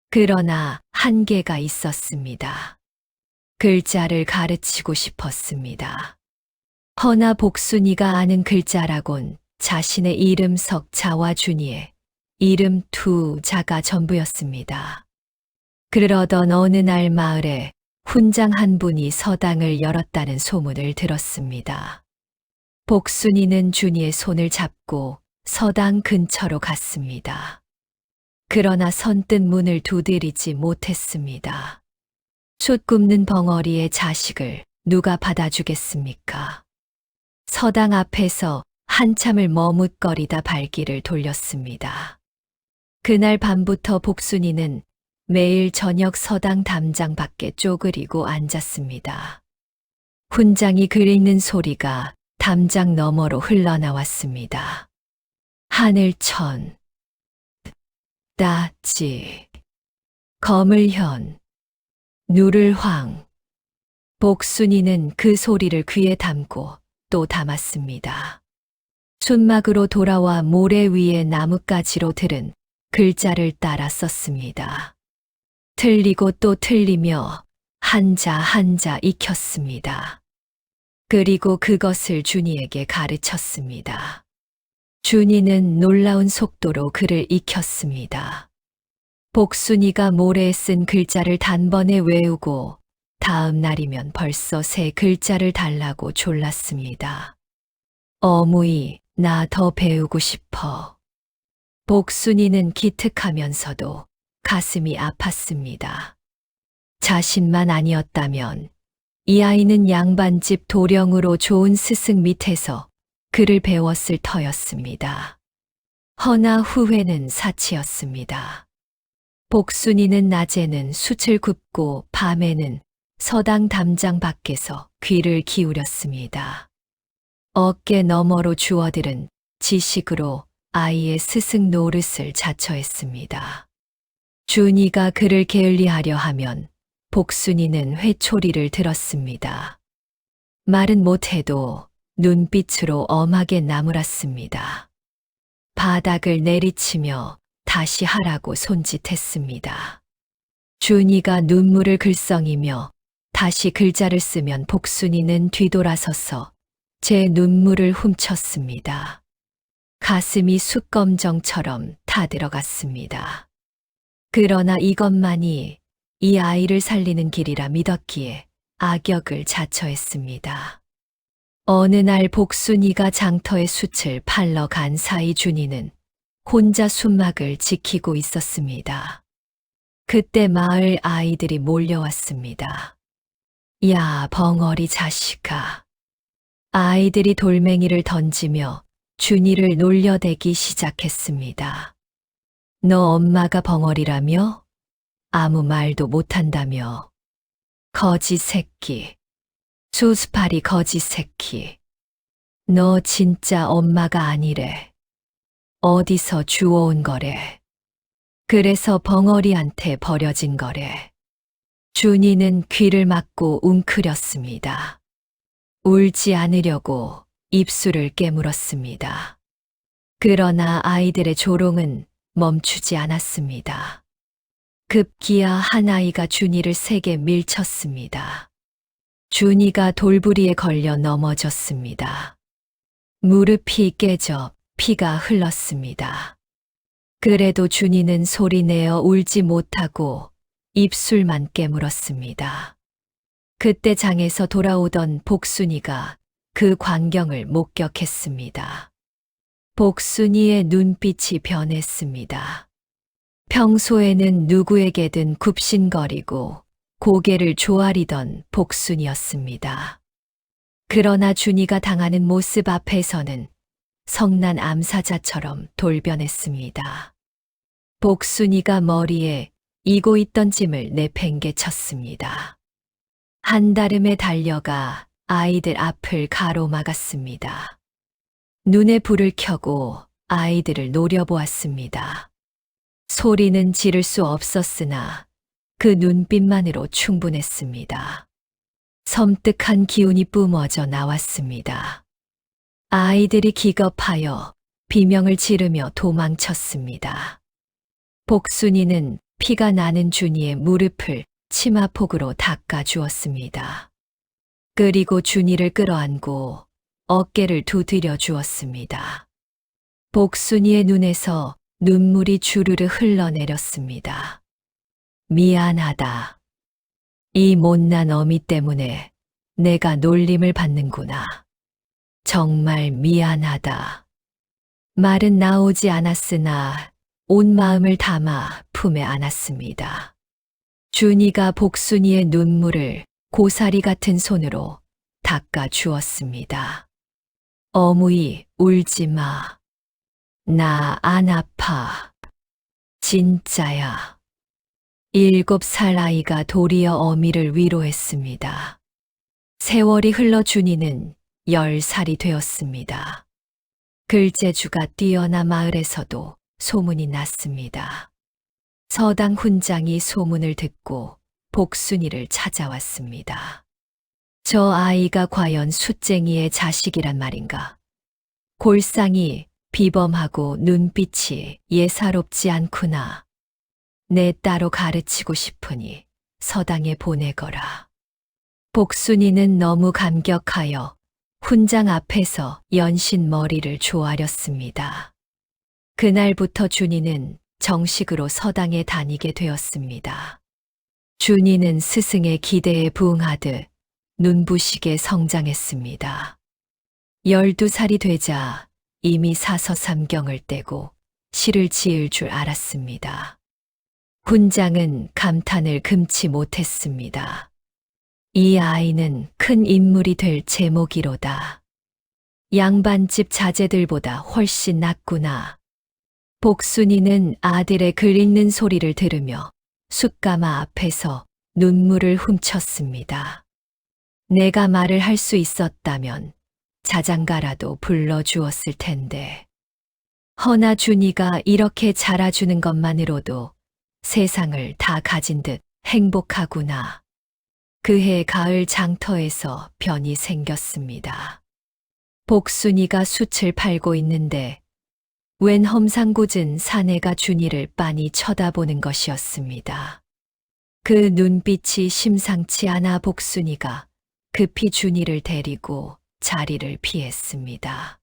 그러나 한계가 있었습니다. 글자를 가르치고 싶었습니다. 허나 복순이가 아는 글자라곤 자신의 이름 석자와 준이의 이름 투자가 전부였습니다. 그러던 어느 날 마을에 훈장 한 분이 서당을 열었다는 소문을 들었습니다. 복순이는 준이의 손을 잡고 서당 근처로 갔습니다. 그러나 선뜻 문을 두드리지 못했습니다. 숯 굽는 벙어리의 자식을 누가 받아주겠습니까? 서당 앞에서 한참을 머뭇거리다 발길을 돌렸습니다. 그날 밤부터 복순이는 매일 저녁 서당 담장 밖에 쪼그리고 앉았습니다. 훈장이 글 읽는 소리가 담장 너머로 흘러나왔습니다. 하늘천, 따지, 거물현, 누를황. 복순이는 그 소리를 귀에 담고 또 담았습니다. 춘막으로 돌아와 모래 위에 나뭇가지로 들은 글자를 따라 썼습니다. 틀리고 또 틀리며 한자 한자 익혔습니다. 그리고 그것을 준이에게 가르쳤습니다. 준이는 놀라운 속도로 글을 익혔습니다. 복순이가 모래에 쓴 글자를 단번에 외우고 다음 날이면 벌써 새 글자를 달라고 졸랐습니다. 어무이, 나 더 배우고 싶어. 복순이는 기특하면서도 가슴이 아팠습니다. 자신만 아니었다면 이 아이는 양반집 도령으로 좋은 스승 밑에서 글을 배웠을 터였습니다. 허나 후회는 사치였습니다. 복순이는 낮에는 숯을 굽고 밤에는 서당 담장 밖에서 귀를 기울였습니다. 어깨 너머로 주워들은 지식으로 아이의 스승 노릇을 자처했습니다. 준이가 그를 게을리하려 하면 복순이는 회초리를 들었습니다. 말은 못해도 눈빛으로 엄하게 나무랐습니다. 바닥을 내리치며 다시 하라고 손짓했습니다. 준이가 눈물을 글썽이며 다시 글자를 쓰면 복순이는 뒤돌아서서 제 눈물을 훔쳤습니다. 가슴이 숯검정처럼 타들어갔습니다. 그러나 이것만이 이 아이를 살리는 길이라 믿었기에 악역을 자처했습니다. 어느 날 복순이가 장터에 숯을 팔러 간 사이 준이는 혼자 숯막을 지키고 있었습니다. 그때 마을 아이들이 몰려왔습니다. 야, 벙어리 자식아. 아이들이 돌멩이를 던지며 준이를 놀려대기 시작했습니다. 너 엄마가 벙어리라며? 아무 말도 못한다며. 거지 새끼. 수수파리 거지 새끼. 너 진짜 엄마가 아니래. 어디서 주워온 거래. 그래서 벙어리한테 버려진 거래. 준이는 귀를 막고 웅크렸습니다. 울지 않으려고 입술을 깨물었습니다. 그러나 아이들의 조롱은 멈추지 않았습니다. 급기야 한 아이가 준이를 세게 밀쳤습니다. 준이가 돌부리에 걸려 넘어졌습니다. 무릎이 깨져 피가 흘렀습니다. 그래도 준이는 소리내어 울지 못하고 입술만 깨물었습니다. 그때 장에서 돌아오던 복순이가 그 광경을 목격했습니다. 복순이의 눈빛이 변했습니다. 평소에는 누구에게든 굽신거리고 고개를 조아리던 복순이었습니다. 그러나 준이가 당하는 모습 앞에서는 성난 암사자처럼 돌변했습니다. 복순이가 머리에 이고 있던 짐을 내팽개쳤습니다. 한달음에 달려가 아이들 앞을 가로막았습니다. 눈에 불을 켜고 아이들을 노려보았습니다. 소리는 지를 수 없었으나 그 눈빛만으로 충분했습니다. 섬뜩한 기운이 뿜어져 나왔습니다. 아이들이 기겁하여 비명을 지르며 도망쳤습니다. 복순이는 피가 나는 준이의 무릎을 치마폭으로 닦아주었습니다. 그리고 준이를 끌어안고 어깨를 두드려 주었습니다. 복순이의 눈에서 눈물이 주르르 흘러내렸습니다. 미안하다. 이 못난 어미 때문에 내가 놀림을 받는구나. 정말 미안하다. 말은 나오지 않았으나 온 마음을 담아 품에 안았습니다. 준이가 복순이의 눈물을 고사리 같은 손으로 닦아 주었습니다. 어무이 울지 마. 나 안 아파. 진짜야. 7살 아이가 도리어 어미를 위로했습니다. 세월이 흘러 준이는 10살이 되었습니다. 글재주가 뛰어나 마을에서도 소문이 났습니다. 서당 훈장이 소문을 듣고 복순이를 찾아왔습니다. 저 아이가 과연 숫쟁이의 자식이란 말인가? 골상이 비범하고 눈빛이 예사롭지 않구나. 내 따로 가르치고 싶으니 서당에 보내거라. 복순이는 너무 감격하여 훈장 앞에서 연신 머리를 조아렸습니다. 그날부터 준이는 정식으로 서당에 다니게 되었습니다. 준이는 스승의 기대에 부응하듯 눈부시게 성장했습니다. 12살이 되자 이미 사서삼경을 떼고 시를 지을 줄 알았습니다. 훈장은 감탄을 금치 못했습니다. 이 아이는 큰 인물이 될 제목이로다. 양반집 자제들보다 훨씬 낫구나. 복순이는 아들의 글 읽는 소리를 들으며 숫가마 앞에서 눈물을 훔쳤습니다. 내가 말을 할 수 있었다면 자장가라도 불러주었을 텐데. 허나 준이가 이렇게 자라주는 것만으로도 세상을 다 가진 듯 행복하구나. 그해 가을 장터에서 변이 생겼습니다. 복순이가 숯을 팔고 있는데 웬 험상궂은 사내가 준이를 빤히 쳐다보는 것이었습니다. 그 눈빛이 심상치 않아 복순이가 급히 준이를 데리고 자리를 피했습니다.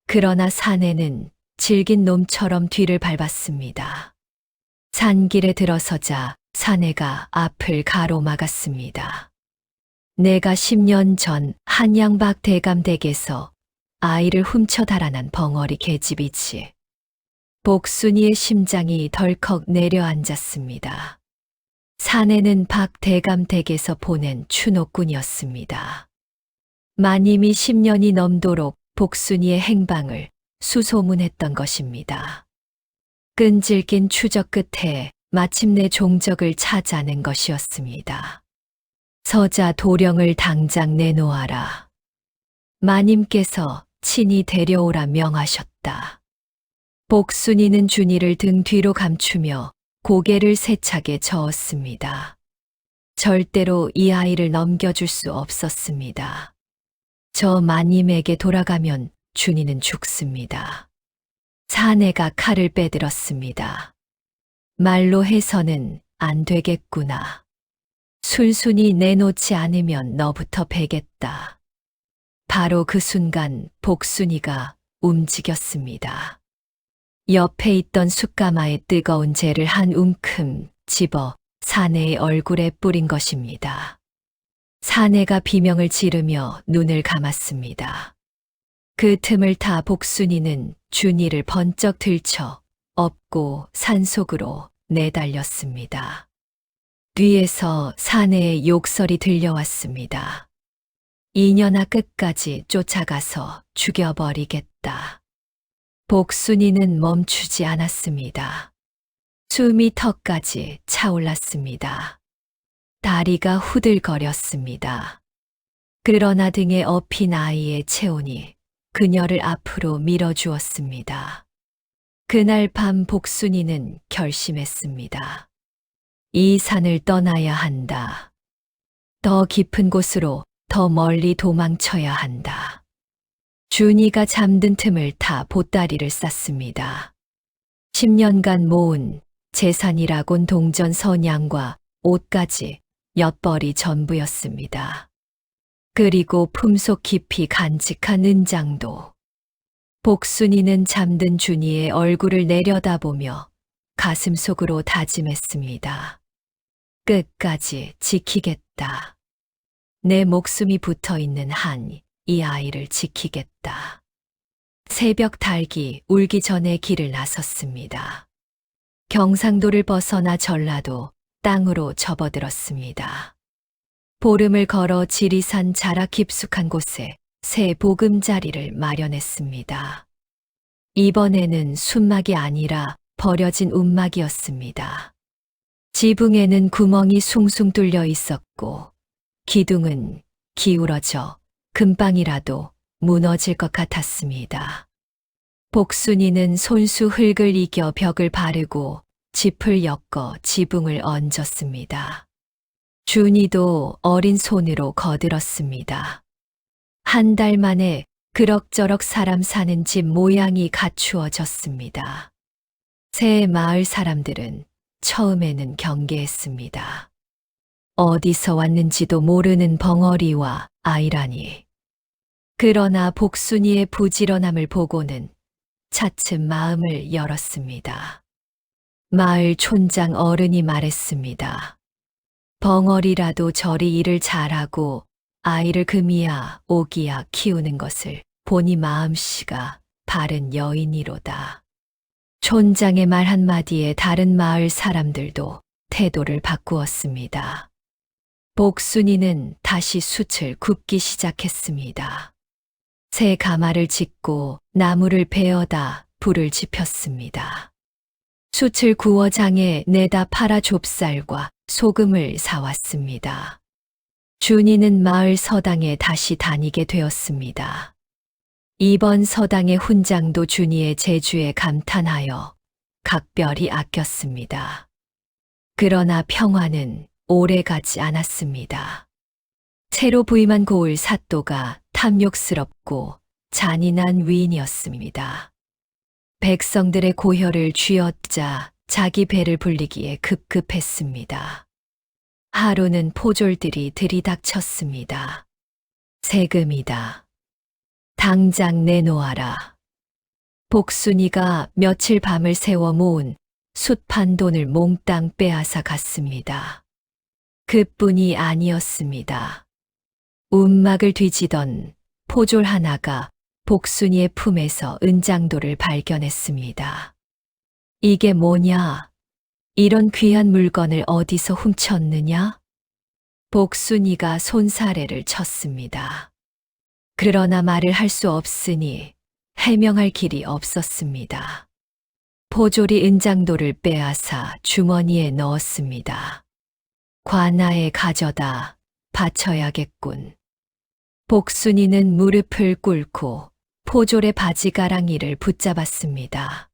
그러나 사내는 질긴 놈처럼 뒤를 밟았습니다. 산길에 들어서자 사내가 앞을 가로막았습니다. 내가 10년 전 한양박 대감댁에서 아이를 훔쳐 달아난 벙어리 계집이지. 복순이의 심장이 덜컥 내려앉았습니다. 사내는 박 대감댁에서 보낸 추노꾼이었습니다. 마님이 10년이 넘도록 복순이의 행방을 수소문했던 것입니다. 끈질긴 추적 끝에 마침내 종적을 찾아낸 것이었습니다. 서자 도령을 당장 내놓아라. 마님께서 친히 데려오라 명하셨다. 복순이는 준이를 등 뒤로 감추며 고개를 세차게 저었습니다. 절대로 이 아이를 넘겨줄 수 없었습니다. 저 마님에게 돌아가면 준이는 죽습니다. 사내가 칼을 빼들었습니다. 말로 해서는 안 되겠구나. 순순히 내놓지 않으면 너부터 베겠다. 바로 그 순간 복순이가 움직였습니다. 옆에 있던 숯가마에 뜨거운 재를 한 움큼 집어 사내의 얼굴에 뿌린 것입니다. 사내가 비명을 지르며 눈을 감았습니다. 그 틈을 타 복순이는 준이를 번쩍 들쳐 업고 산속으로 내달렸습니다. 뒤에서 사내의 욕설이 들려왔습니다. 이년아 끝까지 쫓아가서 죽여버리겠다. 복순이는 멈추지 않았습니다. 숨이 턱까지 차올랐습니다. 다리가 후들거렸습니다. 그러나 등에 업힌 아이의 체온이 그녀를 앞으로 밀어주었습니다. 그날 밤 복순이는 결심했습니다. 이 산을 떠나야 한다. 더 깊은 곳으로 더 멀리 도망쳐야 한다. 준이가 잠든 틈을 타 보따리를 쌌습니다. 10년간 모은 재산이라곤 동전 선양과 옷까지 엿벌이 전부였습니다. 그리고 품속 깊이 간직한 은장도. 복순이는 잠든 준이의 얼굴을 내려다보며 가슴 속으로 다짐했습니다. 끝까지 지키겠다. 내 목숨이 붙어 있는 한 이 아이를 지키겠다. 새벽 닭이 울기 전에 길을 나섰습니다. 경상도를 벗어나 전라도 땅으로 접어들었습니다. 보름을 걸어 지리산 자락 깊숙한 곳에 새 보금자리를 마련했습니다. 이번에는 순막이 아니라 버려진 움막이었습니다. 지붕에는 구멍이 숭숭 뚫려 있었고 기둥은 기울어져 금방이라도 무너질 것 같았습니다. 복순이는 손수 흙을 이겨 벽을 바르고 짚을 엮어 지붕을 얹었습니다. 준이도 어린 손으로 거들었습니다. 한 달 만에 그럭저럭 사람 사는 집 모양이 갖추어졌습니다. 새 마을 사람들은 처음에는 경계했습니다. 어디서 왔는지도 모르는 벙어리와 아이라니. 그러나 복순이의 부지런함을 보고는 차츰 마음을 열었습니다. 마을 촌장 어른이 말했습니다. 벙어리라도 저리 일을 잘하고 아이를 금이야 오기야 키우는 것을 보니 마음씨가 바른 여인이로다. 촌장의 말 한마디에 다른 마을 사람들도 태도를 바꾸었습니다. 복순이는 다시 숯을 굽기 시작했습니다. 새 가마를 짓고 나무를 베어다 불을 지폈습니다. 숯을 구워 장에 내다 팔아 좁쌀과 소금을 사왔습니다. 준이는 마을 서당에 다시 다니게 되었습니다. 이번 서당의 훈장도 준이의 재주에 감탄하여 각별히 아꼈습니다. 그러나 평화는 오래가지 않았습니다. 새로 부임한 고을 사또가 탐욕스럽고 잔인한 위인이었습니다. 백성들의 고혈을 쥐어짜 자기 배를 불리기에 급급했습니다. 하루는 포졸들이 들이닥쳤습니다. 세금이다. 당장 내놓아라. 복순이가 며칠 밤을 새워 모은 숯판 돈을 몽땅 빼앗아 갔습니다. 그뿐이 아니었습니다. 움막을 뒤지던 포졸 하나가 복순이의 품에서 은장도를 발견했습니다. 이게 뭐냐? 이런 귀한 물건을 어디서 훔쳤느냐? 복순이가 손사래를 쳤습니다. 그러나 말을 할 수 없으니 해명할 길이 없었습니다. 포졸이 은장도를 빼앗아 주머니에 넣었습니다. 관아에 가져다 바쳐야겠군. 복순이는 무릎을 꿇고 포졸의 바지가랑이를 붙잡았습니다.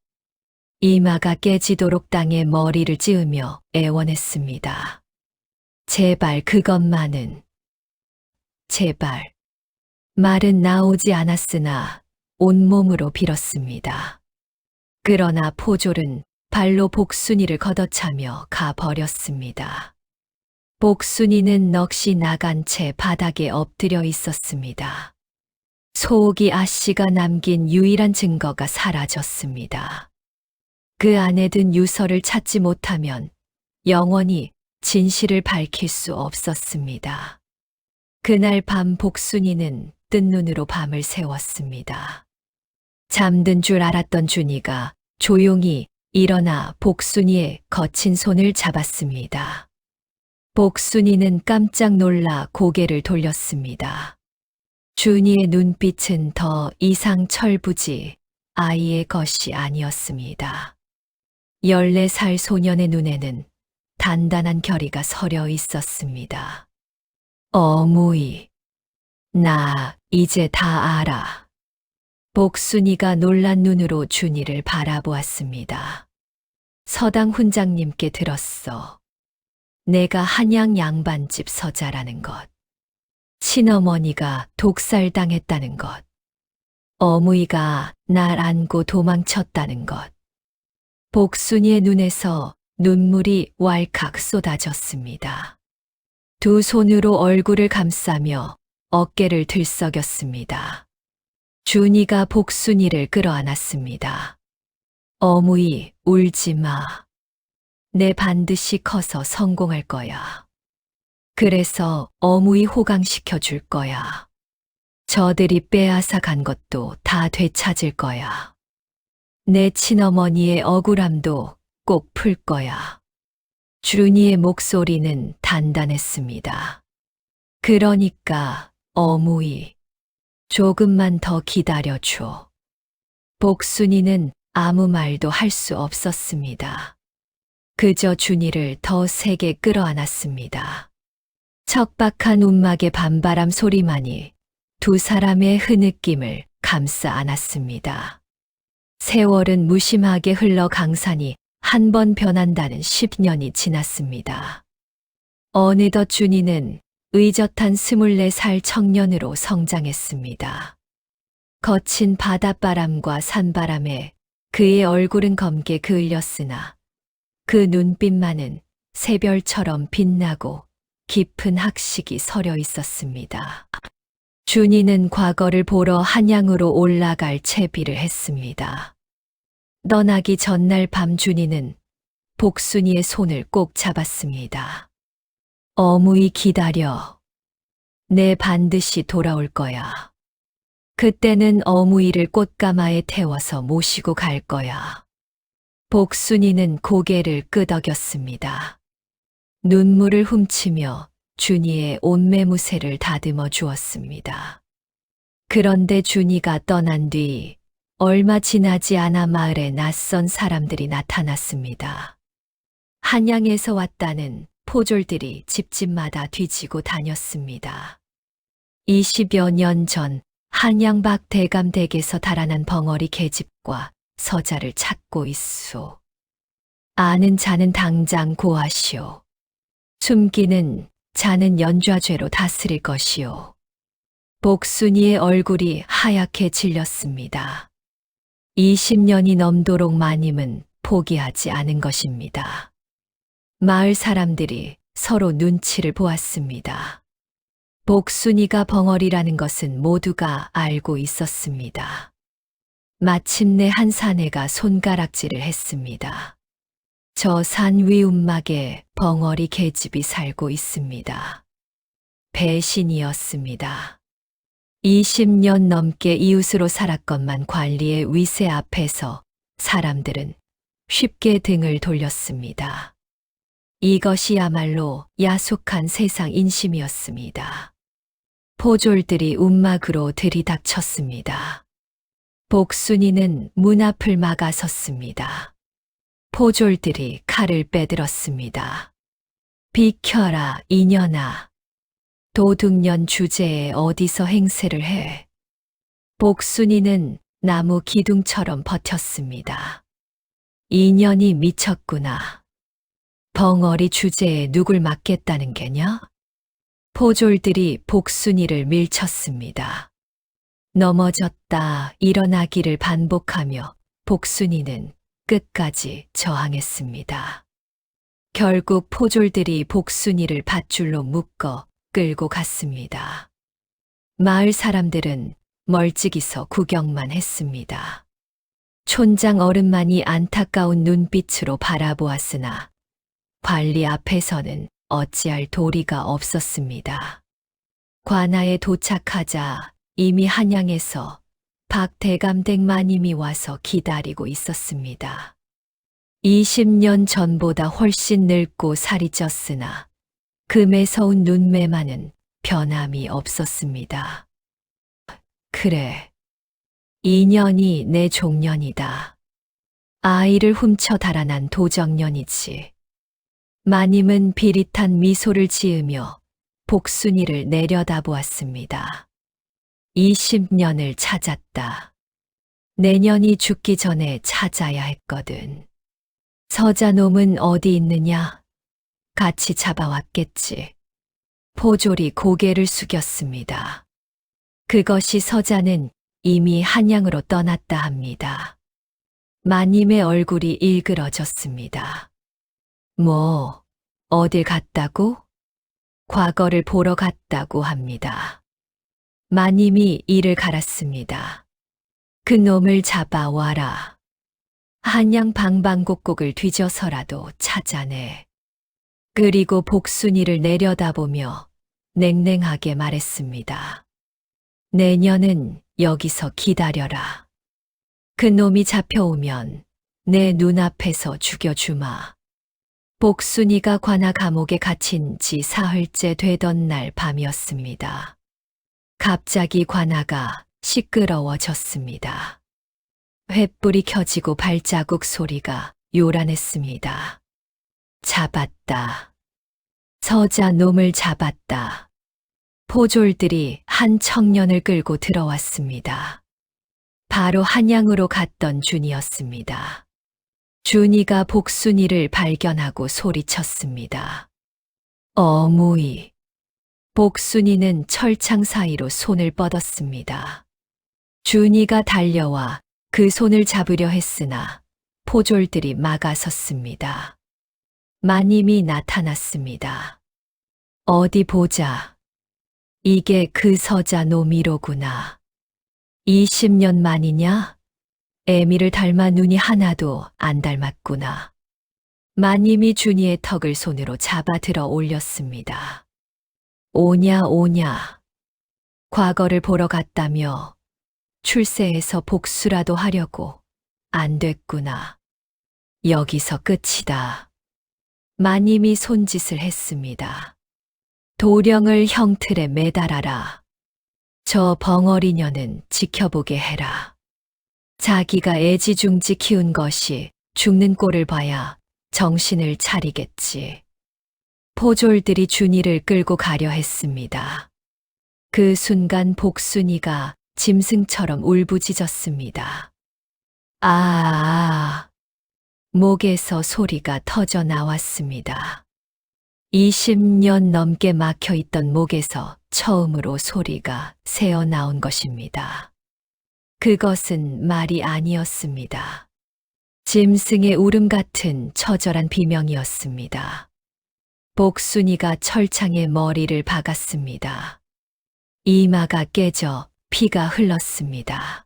이마가 깨지도록 땅에 머리를 찌으며 애원했습니다. 제발 그것만은. 제발. 말은 나오지 않았으나 온몸으로 빌었습니다. 그러나 포졸은 발로 복순이를 걷어차며 가버렸습니다. 복순이는 넋이 나간 채 바닥에 엎드려 있었습니다. 소옥이 아씨가 남긴 유일한 증거가 사라졌습니다. 그 안에 든 유서를 찾지 못하면 영원히 진실을 밝힐 수 없었습니다. 그날 밤 복순이는 뜬 눈으로 밤을 새웠습니다. 잠든 줄 알았던 준이가 조용히 일어나 복순이의 거친 손을 잡았습니다. 복순이는 깜짝 놀라 고개를 돌렸습니다. 준이의 눈빛은 더 이상 철부지 아이의 것이 아니었습니다. 14살 소년의 눈에는 단단한 결의가 서려 있었습니다. 어무이, 나 이제 다 알아. 복순이가 놀란 눈으로 준이를 바라보았습니다. 서당 훈장님께 들었어. 내가 한양 양반집 서자라는 것. 친어머니가 독살당했다는 것. 어무이가 날 안고 도망쳤다는 것. 복순이의 눈에서 눈물이 왈칵 쏟아졌습니다. 두 손으로 얼굴을 감싸며 어깨를 들썩였습니다. 준이가 복순이를 끌어안았습니다. 어무이, 울지 마. 내 반드시 커서 성공할 거야. 그래서 어무이 호강시켜 줄 거야. 저들이 빼앗아 간 것도 다 되찾을 거야. 내 친어머니의 억울함도 꼭 풀 거야. 준이의 목소리는 단단했습니다. 그러니까 어무이, 조금만 더 기다려줘. 복순이는 아무 말도 할 수 없었습니다. 그저 준이를 더 세게 끌어안았습니다. 척박한 움막의 밤바람 소리만이 두 사람의 흐느낌을 감싸 안았습니다. 세월은 무심하게 흘러 강산이 한 번 변한다는 10년이 지났습니다. 어느덧 준이는 의젓한 24살 청년으로 성장했습니다. 거친 바닷바람과 산바람에 그의 얼굴은 검게 그을렸으나 그 눈빛만은 새별처럼 빛나고 깊은 학식이 서려 있었습니다. 준이는 과거를 보러 한양으로 올라갈 채비를 했습니다. 떠나기 전날 밤 준이는 복순이의 손을 꼭 잡았습니다. 어무이 기다려. 내 반드시 돌아올 거야. 그때는 어무이를 꽃가마에 태워서 모시고 갈 거야. 복순이는 고개를 끄덕였습니다. 눈물을 훔치며 준이의 옷매무새를 다듬어 주었습니다. 그런데 준이가 떠난 뒤 얼마 지나지 않아 마을에 낯선 사람들이 나타났습니다. 한양에서 왔다는 포졸들이 집집마다 뒤지고 다녔습니다. 20여 년 전 한양 밖 대감댁에서 달아난 벙어리 계집과 서자를 찾고 있소. 아는 자는 당장 고하시오. 숨기는 자는 연좌죄로 다스릴 것이오. 복순이의 얼굴이 하얗게 질렸습니다. 20년이 넘도록 마님은 포기하지 않은 것입니다. 마을 사람들이 서로 눈치를 보았습니다. 복순이가 벙어리라는 것은 모두가 알고 있었습니다. 마침내 한 사내가 손가락질을 했습니다. 저 산 위 움막에 벙어리 계집이 살고 있습니다. 배신이었습니다. 20년 넘게 이웃으로 살았건만 관리의 위세 앞에서 사람들은 쉽게 등을 돌렸습니다. 이것이야말로 야속한 세상 인심이었습니다. 포졸들이 움막으로 들이닥쳤습니다. 복순이는 문 앞을 막아섰습니다. 포졸들이 칼을 빼들었습니다. 비켜라, 이년아. 도둑년 주제에 어디서 행세를 해. 복순이는 나무 기둥처럼 버텼습니다. 이년이 미쳤구나. 벙어리 주제에 누굴 맡겠다는 게냐? 포졸들이 복순이를 밀쳤습니다. 넘어졌다 일어나기를 반복하며 복순이는 끝까지 저항했습니다. 결국 포졸들이 복순이를 밧줄로 묶어 끌고 갔습니다. 마을 사람들은 멀찍이서 구경만 했습니다. 촌장 어른만이 안타까운 눈빛으로 바라보았으나 관리 앞에서는 어찌할 도리가 없었습니다. 관아에 도착하자 이미 한양에서 박대감댁 마님이 와서 기다리고 있었습니다. 20년 전보다 훨씬 늙고 살이 쪘으나 그 매서운 눈매만은 변함이 없었습니다. 그래, 인연이 내 종년이다. 아이를 훔쳐 달아난 도적년이지. 마님은 비릿한 미소를 지으며 복순이를 내려다보았습니다. 20년을 찾았다. 내년이 죽기 전에 찾아야 했거든. 서자놈은 어디 있느냐? 같이 잡아왔겠지. 포졸이 고개를 숙였습니다. 그것이 서자는 이미 한양으로 떠났다 합니다. 마님의 얼굴이 일그러졌습니다. 뭐, 어딜 갔다고? 과거를 보러 갔다고 합니다. 마님이 이를 갈았습니다. 그 놈을 잡아와라. 한양 방방곡곡을 뒤져서라도 찾아내. 그리고 복순이를 내려다보며 냉랭하게 말했습니다. 내년은 여기서 기다려라. 그 놈이 잡혀오면 내 눈앞에서 죽여주마. 복순이가 관아 감옥에 갇힌 지 사흘째 되던 날 밤이었습니다. 갑자기 관아가 시끄러워졌습니다. 횃불이 켜지고 발자국 소리가 요란했습니다. 잡았다. 서자 놈을 잡았다. 포졸들이 한 청년을 끌고 들어왔습니다. 바로 한양으로 갔던 준이었습니다. 준이가 복순이를 발견하고 소리쳤습니다. 어무이. 복순이는 철창 사이로 손을 뻗었습니다. 준이가 달려와 그 손을 잡으려 했으나 포졸들이 막아섰습니다. 마님이 나타났습니다. 어디 보자. 이게 그 서자 놈이로구나. 20년 만이냐? 애미를 닮아 눈이 하나도 안 닮았구나. 마님이 준이의 턱을 손으로 잡아 들어 올렸습니다. 오냐 오냐. 과거를 보러 갔다며 출세해서 복수라도 하려고 안 됐구나. 여기서 끝이다. 마님이 손짓을 했습니다. 도령을 형틀에 매달아라. 저 벙어리녀는 지켜보게 해라. 자기가 애지중지 키운 것이 죽는 꼴을 봐야 정신을 차리겠지. 포졸들이 준이를 끌고 가려 했습니다. 그 순간 복순이가 짐승처럼 울부짖었습니다. 아, 목에서 소리가 터져 나왔습니다. 20년 넘게 막혀 있던 목에서 처음으로 소리가 새어 나온 것입니다. 그것은 말이 아니었습니다. 짐승의 울음 같은 처절한 비명이었습니다. 복순이가 철창에 머리를 박았습니다. 이마가 깨져 피가 흘렀습니다.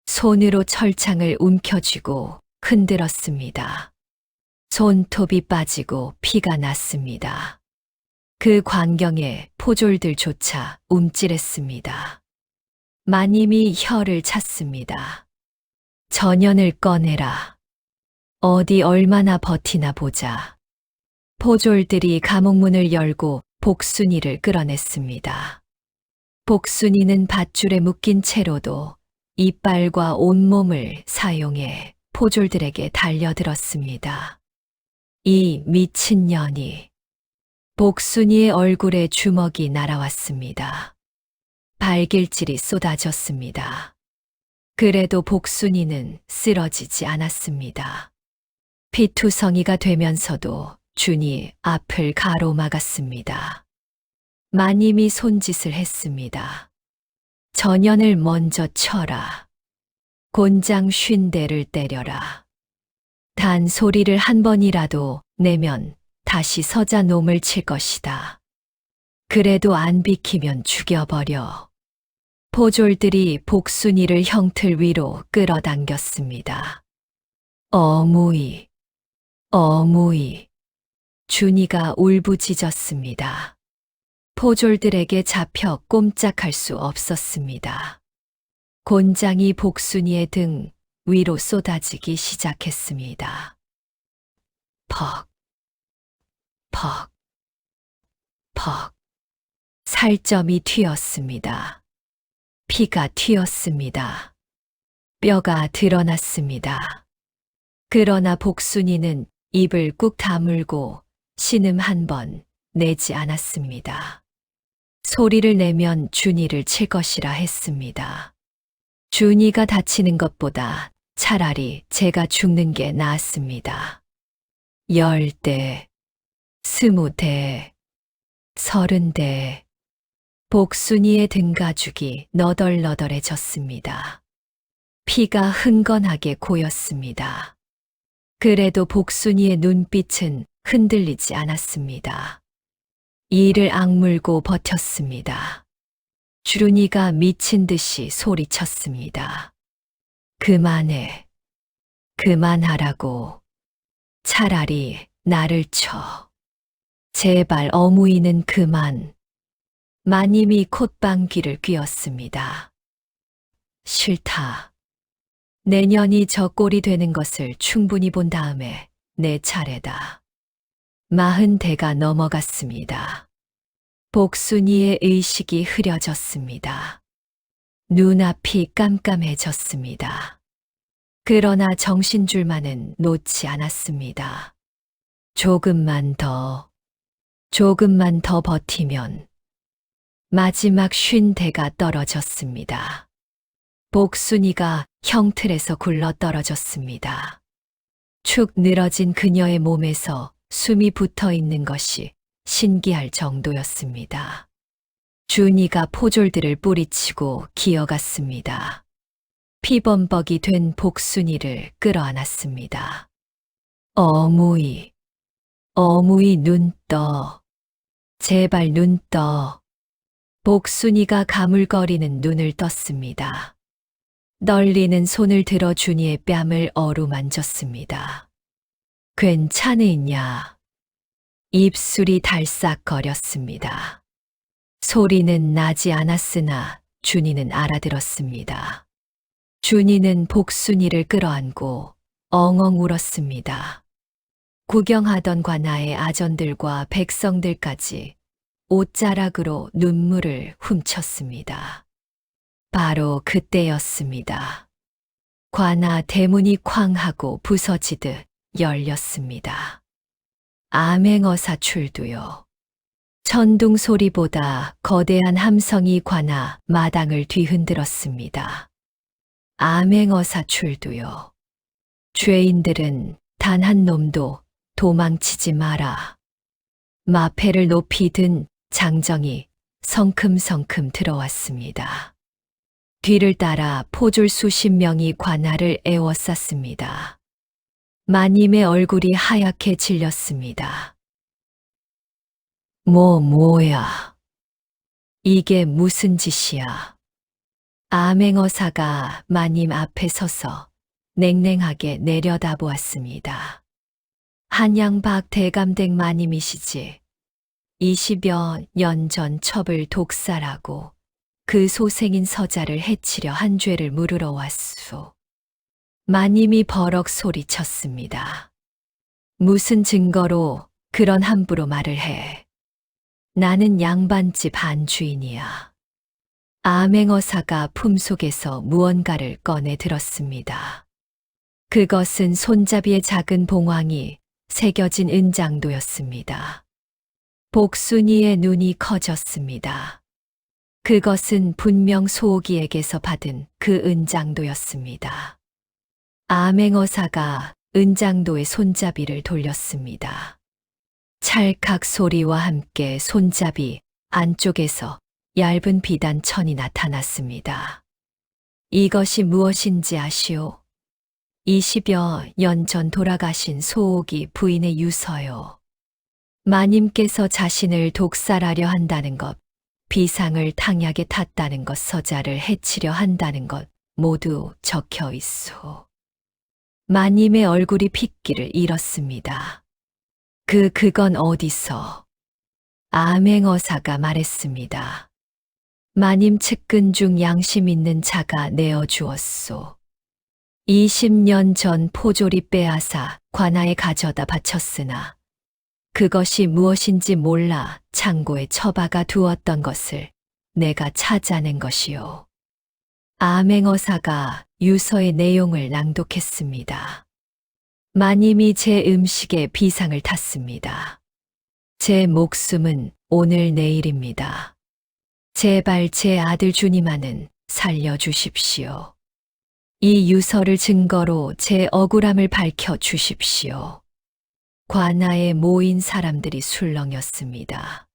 손으로 철창을 움켜쥐고 흔들었습니다. 손톱이 빠지고 피가 났습니다. 그 광경에 포졸들조차 움찔했습니다. 마님이 혀를 찼습니다. 전연을 꺼내라. 어디 얼마나 버티나 보자. 포졸들이 감옥문을 열고 복순이를 끌어냈습니다. 복순이는 밧줄에 묶인 채로도 이빨과 온몸을 사용해 포졸들에게 달려들었습니다. 이 미친년이. 복순이의 얼굴에 주먹이 날아왔습니다. 발길질이 쏟아졌습니다. 그래도 복순이는 쓰러지지 않았습니다. 피투성이가 되면서도 준이 앞을 가로막았습니다. 마님이 손짓을 했습니다. 전연을 먼저 쳐라. 곤장 50대를 때려라. 단 소리를 한 번이라도 내면 다시 서자 놈을 칠 것이다. 그래도 안 비키면 죽여버려. 포졸들이 복순이를 형틀 위로 끌어당겼습니다. 어무이, 어무이. 준이가 울부짖었습니다. 포졸들에게 잡혀 꼼짝할 수 없었습니다. 곤장이 복순이의 등 위로 쏟아지기 시작했습니다. 퍽, 퍽, 퍽. 살점이 튀었습니다. 피가 튀었습니다. 뼈가 드러났습니다. 그러나 복순이는 입을 꾹 다물고 신음 한 번 내지 않았습니다. 소리를 내면 준이를 칠 것이라 했습니다. 준이가 다치는 것보다 차라리 제가 죽는 게 나았습니다. 10대, 20대, 30대, 복순이의 등가죽이 너덜너덜해졌습니다. 피가 흥건하게 고였습니다. 그래도 복순이의 눈빛은 흔들리지 않았습니다. 이를 악물고 버텼습니다. 주run이가 미친 듯이 소리쳤습니다. 그만해. 그만하라고. 차라리 나를 쳐. 제발 어무이는 그만. 마님이 콧방귀를 뀌었습니다. 싫다. 내년이 저 꼴이 되는 것을 충분히 본 다음에 내 차례다. 40대가 넘어갔습니다. 복순이의 의식이 흐려졌습니다. 눈앞이 깜깜해졌습니다. 그러나 정신줄만은 놓지 않았습니다. 조금만 더 버티면 마지막 50대가 떨어졌습니다. 복순이가 형틀에서 굴러 떨어졌습니다. 축 늘어진 그녀의 몸에서 숨이 붙어 있는 것이 신기할 정도였습니다. 준이가 포졸들을 뿌리치고 기어갔습니다. 피범벅이 된 복순이를 끌어안았습니다. 어무이 눈 떠. 제발 눈 떠. 복순이가 가물거리는 눈을 떴습니다. 떨리는 손을 들어 준이의 뺨을 어루만졌습니다. 괜찮으냐? 입술이 달싹거렸습니다. 소리는 나지 않았으나 준이는 알아들었습니다. 준이는 복순이를 끌어안고 엉엉 울었습니다. 구경하던 관아의 아전들과 백성들까지 옷자락으로 눈물을 훔쳤습니다. 바로 그때였습니다. 관아 대문이 쾅 하고 부서지듯 열렸습니다. 암행어사 출두요. 천둥 소리보다 거대한 함성이 관아 마당을 뒤흔들었습니다. 암행어사 출두요. 죄인들은 단 한 놈도 도망치지 마라. 마패를 높이 든 장정이 성큼성큼 들어왔습니다. 뒤를 따라 포졸 수십 명이 관아를 에워쌌습니다. 마님의 얼굴이 하얗게 질렸습니다. 뭐야. 이게 무슨 짓이야. 암행어사가 마님 앞에 서서 냉랭하게 내려다보았습니다. 한양박 대감댁 마님이시지. 20여 년 전 첩을 독살하고 그 소생인 서자를 해치려 한 죄를 물으러 왔소. 마님이 버럭 소리쳤습니다. 무슨 증거로 그런 함부로 말을 해. 나는 양반집 안주인이야. 암행어사가 품속에서 무언가를 꺼내 들었습니다. 그것은 손잡이의 작은 봉황이 새겨진 은장도였습니다. 복순이의 눈이 커졌습니다. 그것은 분명 소옥이에게서 받은 그 은장도였습니다. 암행어사가 은장도의 손잡이를 돌렸습니다. 찰칵 소리와 함께 손잡이 안쪽에서 얇은 비단천이 나타났습니다. 이것이 무엇인지 아시오? 20여 년 전 돌아가신 소옥이 부인의 유서요. 마님께서 자신을 독살하려 한다는 것, 비상을 탕약에 탔다는 것, 서자를 해치려 한다는 것 모두 적혀 있소. 마님의 얼굴이 핏기를 잃었습니다. 그건 어디서? 암행어사가 말했습니다. 마님 측근 중 양심 있는 자가 내어주었소. 20년 전 포조리 빼앗아 관아에 가져다 바쳤으나 그것이 무엇인지 몰라 창고에 처박아 두었던 것을 내가 찾아낸 것이요. 암행어사가 유서의 내용을 낭독했습니다. 마님이 제 음식에 비상을 탔습니다. 제 목숨은 오늘 내일입니다. 제발 제 아들 주님아는 살려주십시오. 이 유서를 증거로 제 억울함을 밝혀 주십시오. 관아에 모인 사람들이 술렁였습니다.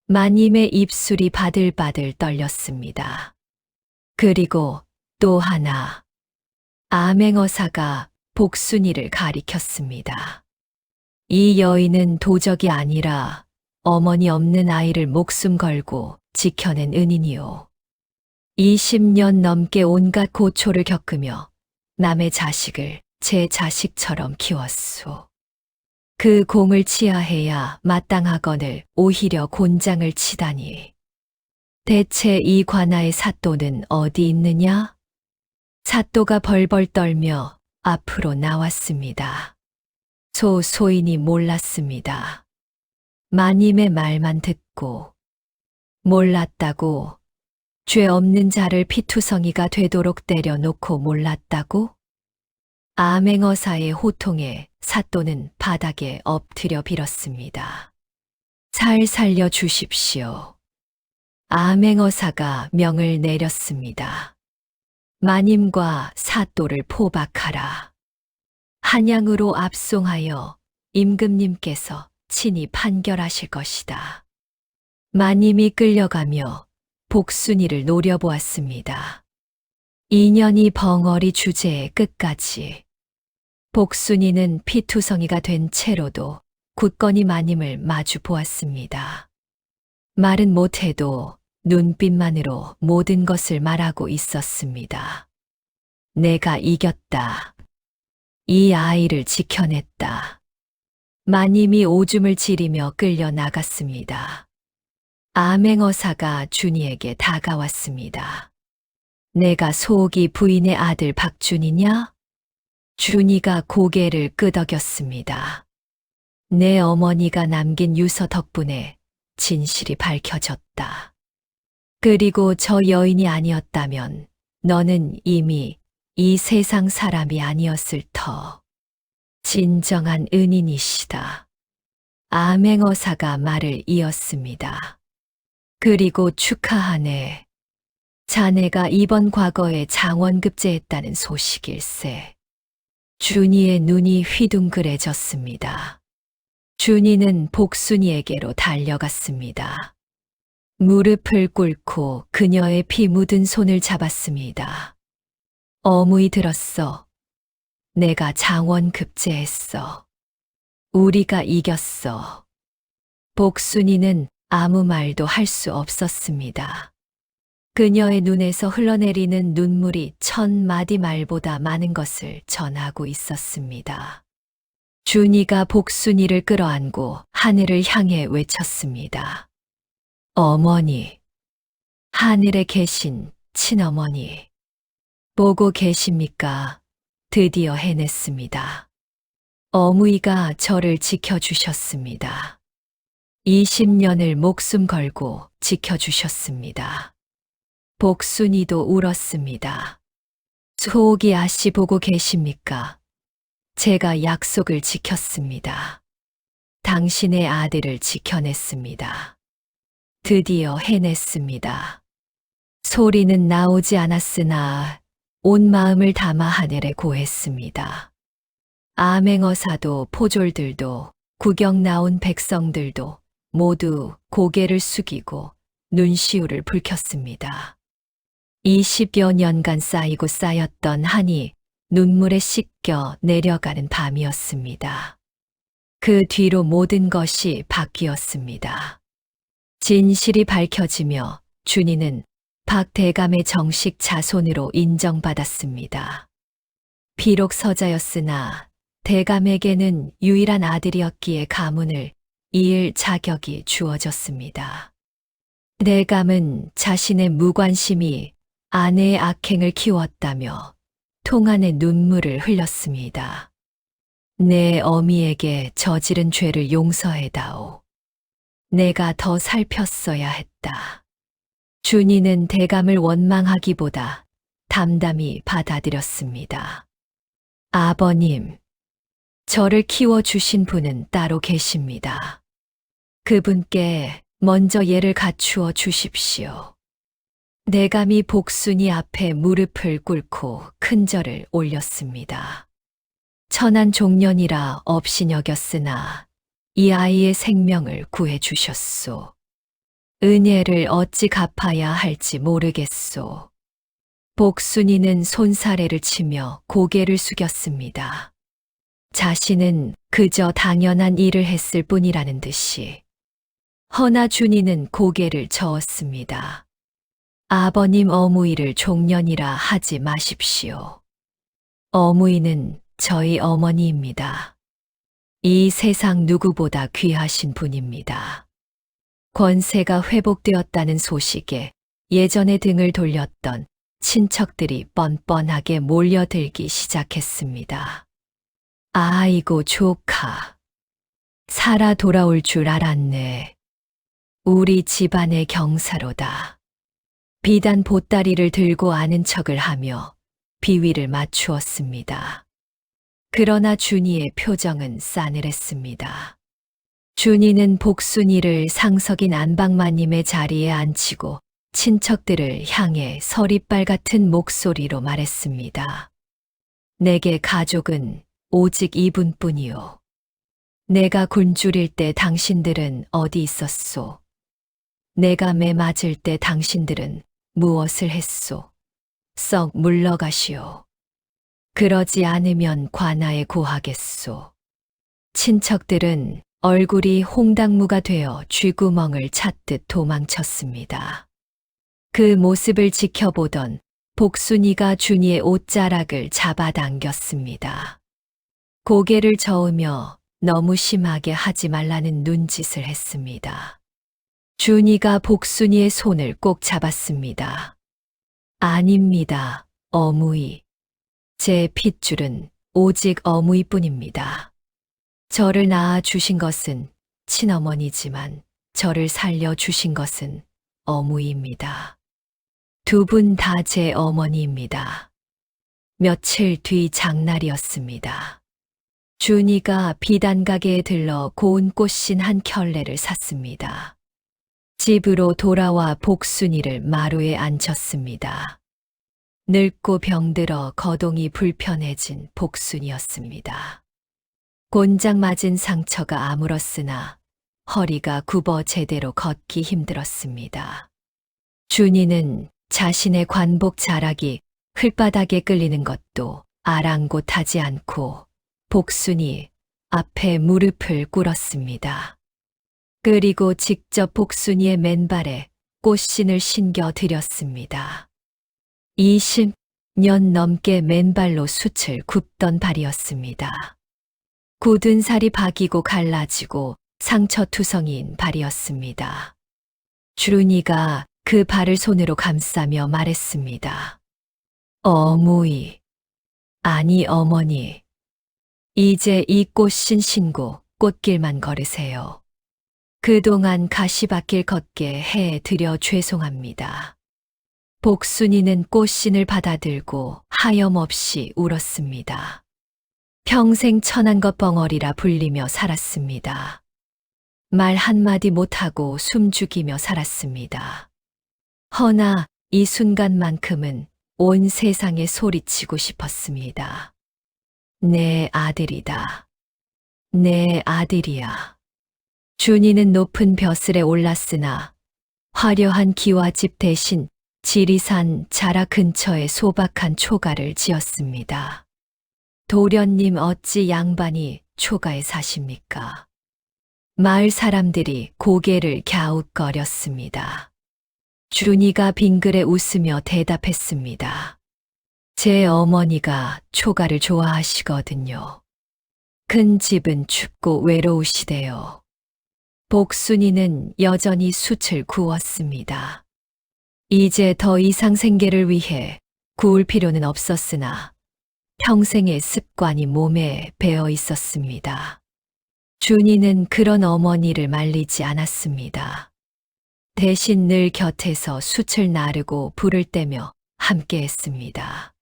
마님의 입술이 바들바들 떨렸습니다. 그리고 또 하나, 암행어사가 복순이를 가리켰습니다. 이 여인은 도적이 아니라 어머니 없는 아이를 목숨 걸고 지켜낸 은인이요. 20년 넘게 온갖 고초를 겪으며 남의 자식을 제 자식처럼 키웠소. 그 공을 치하해야 마땅하거늘 오히려 곤장을 치다니. 대체 이 관아의 사또는 어디 있느냐? 사또가 벌벌 떨며 앞으로 나왔습니다. 소인이 몰랐습니다. 마님의 말만 듣고 몰랐다고? 죄 없는 자를 피투성이가 되도록 때려놓고 몰랐다고? 암행어사의 호통에 사또는 바닥에 엎드려 빌었습니다. 살 살려 주십시오. 암행어사가 명을 내렸습니다. 마님과 사또를 포박하라. 한양으로 압송하여 임금님께서 친히 판결하실 것이다. 마님이 끌려가며 복순이를 노려보았습니다. 인연이 벙어리 주제의 끝까지. 복순이는 피투성이가 된 채로도 굳건히 마님을 마주 보았습니다. 말은 못해도 눈빛만으로 모든 것을 말하고 있었습니다. 내가 이겼다. 이 아이를 지켜냈다. 마님이 오줌을 지리며 끌려 나갔습니다. 암행어사가 준이에게 다가왔습니다. 내가 속이 부인의 아들 박준이냐? 준이가 고개를 끄덕였습니다. 내 어머니가 남긴 유서 덕분에 진실이 밝혀졌다. 그리고 저 여인이 아니었다면 너는 이미 이 세상 사람이 아니었을 터. 진정한 은인이시다. 암행어사가 말을 이었습니다. 그리고 축하하네. 자네가 이번 과거에 장원급제했다는 소식일세. 준이의 눈이 휘둥그레졌습니다. 준이는 복순이에게로 달려갔습니다. 무릎을 꿇고 그녀의 피 묻은 손을 잡았습니다. 어무이 들었어. 내가 장원급제했어. 우리가 이겼어. 복순이는 아무 말도 할 수 없었습니다. 그녀의 눈에서 흘러내리는 눈물이 1000마디 말보다 많은 것을 전하고 있었습니다. 준이가 복순이를 끌어안고 하늘을 향해 외쳤습니다. 어머니, 하늘에 계신 친어머니, 보고 계십니까? 드디어 해냈습니다. 어무이가 저를 지켜주셨습니다. 20년을 목숨 걸고 지켜주셨습니다. 복순이도 울었습니다. 속이 아씨 보고 계십니까? 제가 약속을 지켰습니다. 당신의 아들을 지켜냈습니다. 드디어 해냈습니다. 소리는 나오지 않았으나 온 마음을 담아 하늘에 고했습니다. 암행어사도 포졸들도 구경 나온 백성들도 모두 고개를 숙이고 눈시울을 붉혔습니다. 20여 년간 쌓이고 쌓였던 한이 눈물에 씻겨 내려가는 밤이었습니다. 그 뒤로 모든 것이 바뀌었습니다. 진실이 밝혀지며 준이는 박 대감의 정식 자손으로 인정받았습니다. 비록 서자였으나 대감에게는 유일한 아들이었기에 가문을 이을 자격이 주어졌습니다. 대감은 자신의 무관심이 아내의 악행을 키웠다며 통안의 눈물을 흘렸습니다. 내 어미에게 저지른 죄를 용서해다오. 내가 더 살폈어야 했다. 준이는 대감을 원망하기보다 담담히 받아들였습니다. 아버님, 저를 키워주신 분은 따로 계십니다. 그분께 먼저 예를 갖추어 주십시오. 대감이 복순이 앞에 무릎을 꿇고 큰절을 올렸습니다. 천한 종년이라 없이 여겼으나 이 아이의 생명을 구해 주셨소. 은혜를 어찌 갚아야 할지 모르겠소. 복순이는 손사래를 치며 고개를 숙였습니다. 자신은 그저 당연한 일을 했을 뿐이라는 듯이. 허나 준이는 고개를 저었습니다. 아버님 어무이를 종년이라 하지 마십시오. 어무이는 저희 어머니입니다. 이 세상 누구보다 귀하신 분입니다. 권세가 회복되었다는 소식에 예전에 등을 돌렸던 친척들이 뻔뻔하게 몰려들기 시작했습니다. 아이고 조카, 살아 돌아올 줄 알았네. 우리 집안의 경사로다. 비단 보따리를 들고 아는 척을 하며 비위를 맞추었습니다. 그러나 준이의 표정은 싸늘했습니다. 준이는 복순이를 상석인 안방마님의 자리에 앉히고 친척들을 향해 서리빨 같은 목소리로 말했습니다. 내게 가족은 오직 이분뿐이요. 내가 굶주릴 때 당신들은 어디 있었소? 내가 매 맞을 때 당신들은 무엇을 했소? 썩 물러가시오. 그러지 않으면 관아에 고하겠소. 친척들은 얼굴이 홍당무가 되어 쥐구멍을 찾듯 도망쳤습니다. 그 모습을 지켜보던 복순이가 준이의 옷자락을 잡아당겼습니다. 고개를 저으며 너무 심하게 하지 말라는 눈짓을 했습니다. 준이가 복순이의 손을 꼭 잡았습니다. 아닙니다, 어무이. 제 핏줄은 오직 어무이뿐입니다. 저를 낳아 주신 것은 친어머니지만 저를 살려 주신 것은 어무이입니다. 두 분 다 제 어머니입니다. 며칠 뒤 장날이었습니다. 준이가 비단가게에 들러 고운 꽃신 한 켤레를 샀습니다. 집으로 돌아와 복순이를 마루에 앉혔습니다. 늙고 병들어 거동이 불편해진 복순이었습니다. 곤장 맞은 상처가 아물었으나 허리가 굽어 제대로 걷기 힘들었습니다. 준이는 자신의 관복 자락이 흙바닥에 끌리는 것도 아랑곳하지 않고 복순이 앞에 무릎을 꿇었습니다. 그리고 직접 복순이의 맨발에 꽃신을 신겨 드렸습니다. 20년 넘게 맨발로 숯을 굽던 발이었습니다. 굳은 살이 박이고 갈라지고 상처투성이인 발이었습니다. 준이가 그 발을 손으로 감싸며 말했습니다. 어무이, 아니 어머니, 이제 이 꽃신 신고 꽃길만 걸으세요. 그동안 가시밭길 걷게 해드려 죄송합니다. 복순이는 꽃신을 받아들고 하염없이 울었습니다. 평생 천한 것 벙어리라 불리며 살았습니다. 말 한마디 못하고 숨죽이며 살았습니다. 허나 이 순간만큼은 온 세상에 소리치고 싶었습니다. 내 아들이다. 내 아들이야. 준이는 높은 벼슬에 올랐으나 화려한 기와집 대신 지리산 자락 근처에 소박한 초가를 지었습니다. 도련님 어찌 양반이 초가에 사십니까? 마을 사람들이 고개를 갸웃거렸습니다. 준이가 빙그레 웃으며 대답했습니다. 제 어머니가 초가를 좋아하시거든요. 큰 집은 춥고 외로우시대요. 복순이는 여전히 숯을 구웠습니다. 이제 더 이상 생계를 위해 구울 필요는 없었으나 평생의 습관이 몸에 배어 있었습니다. 준이는 그런 어머니를 말리지 않았습니다. 대신 늘 곁에서 숯을 나르고 불을 떼며 함께 했습니다.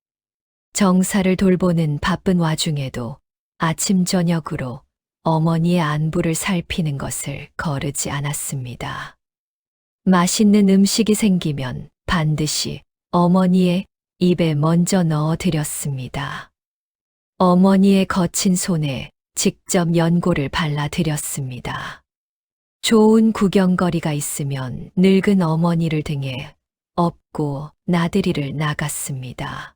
정사를 돌보는 바쁜 와중에도 아침 저녁으로 어머니의 안부를 살피는 것을 거르지 않았습니다. 맛있는 음식이 생기면 반드시 어머니의 입에 먼저 넣어 드렸습니다. 어머니의 거친 손에 직접 연고를 발라 드렸습니다. 좋은 구경거리가 있으면 늙은 어머니를 등에 업고 나들이를 나갔습니다.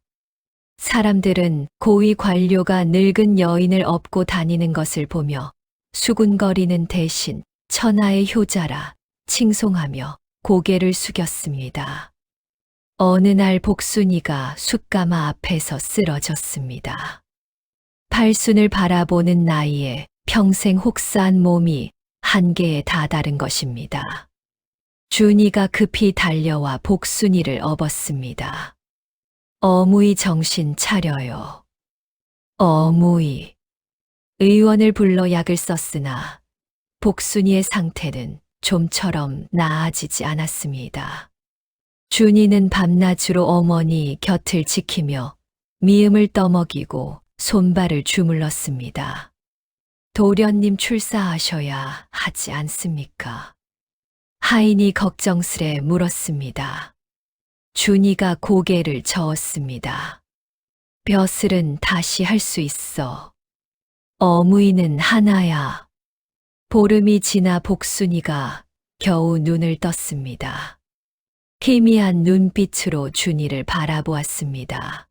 사람들은 고위 관료가 늙은 여인을 업고 다니는 것을 보며 수군거리는 대신 천하의 효자라 칭송하며 고개를 숙였습니다. 어느 날 복순이가 숯가마 앞에서 쓰러졌습니다. 팔순을 바라보는 나이에 평생 혹사한 몸이 한계에 다다른 것입니다. 준이가 급히 달려와 복순이를 업었습니다. 어무이 정신 차려요. 어무이. 의원을 불러 약을 썼으나 복순이의 상태는 좀처럼 나아지지 않았습니다. 준이는 밤낮으로 어머니 곁을 지키며 미음을 떠먹이고 손발을 주물렀습니다. 도련님 출사하셔야 하지 않습니까? 하인이 걱정스레 물었습니다. 준이가 고개를 저었습니다. 벼슬은 다시 할 수 있어. 어무이는 하나야. 보름이 지나 복순이가 겨우 눈을 떴습니다. 희미한 눈빛으로 준이를 바라보았습니다.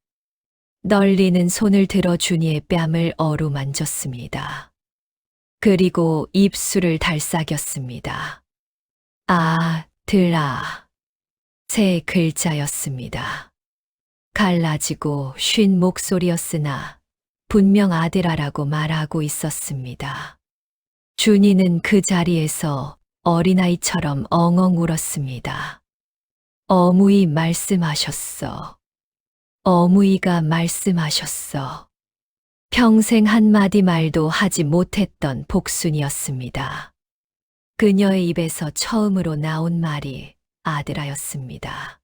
널리는 손을 들어 준이의 뺨을 어루만졌습니다. 그리고 입술을 달싹였습니다. 아들아. 세 글자였습니다. 갈라지고 쉰 목소리였으나 분명 아들아라고 말하고 있었습니다. 준이는 그 자리에서 어린아이처럼 엉엉 울었습니다. 어무이 말씀하셨어. 어무이가 말씀하셨어. 평생 한마디 말도 하지 못했던 복순이었습니다. 그녀의 입에서 처음으로 나온 말이 아들아였습니다.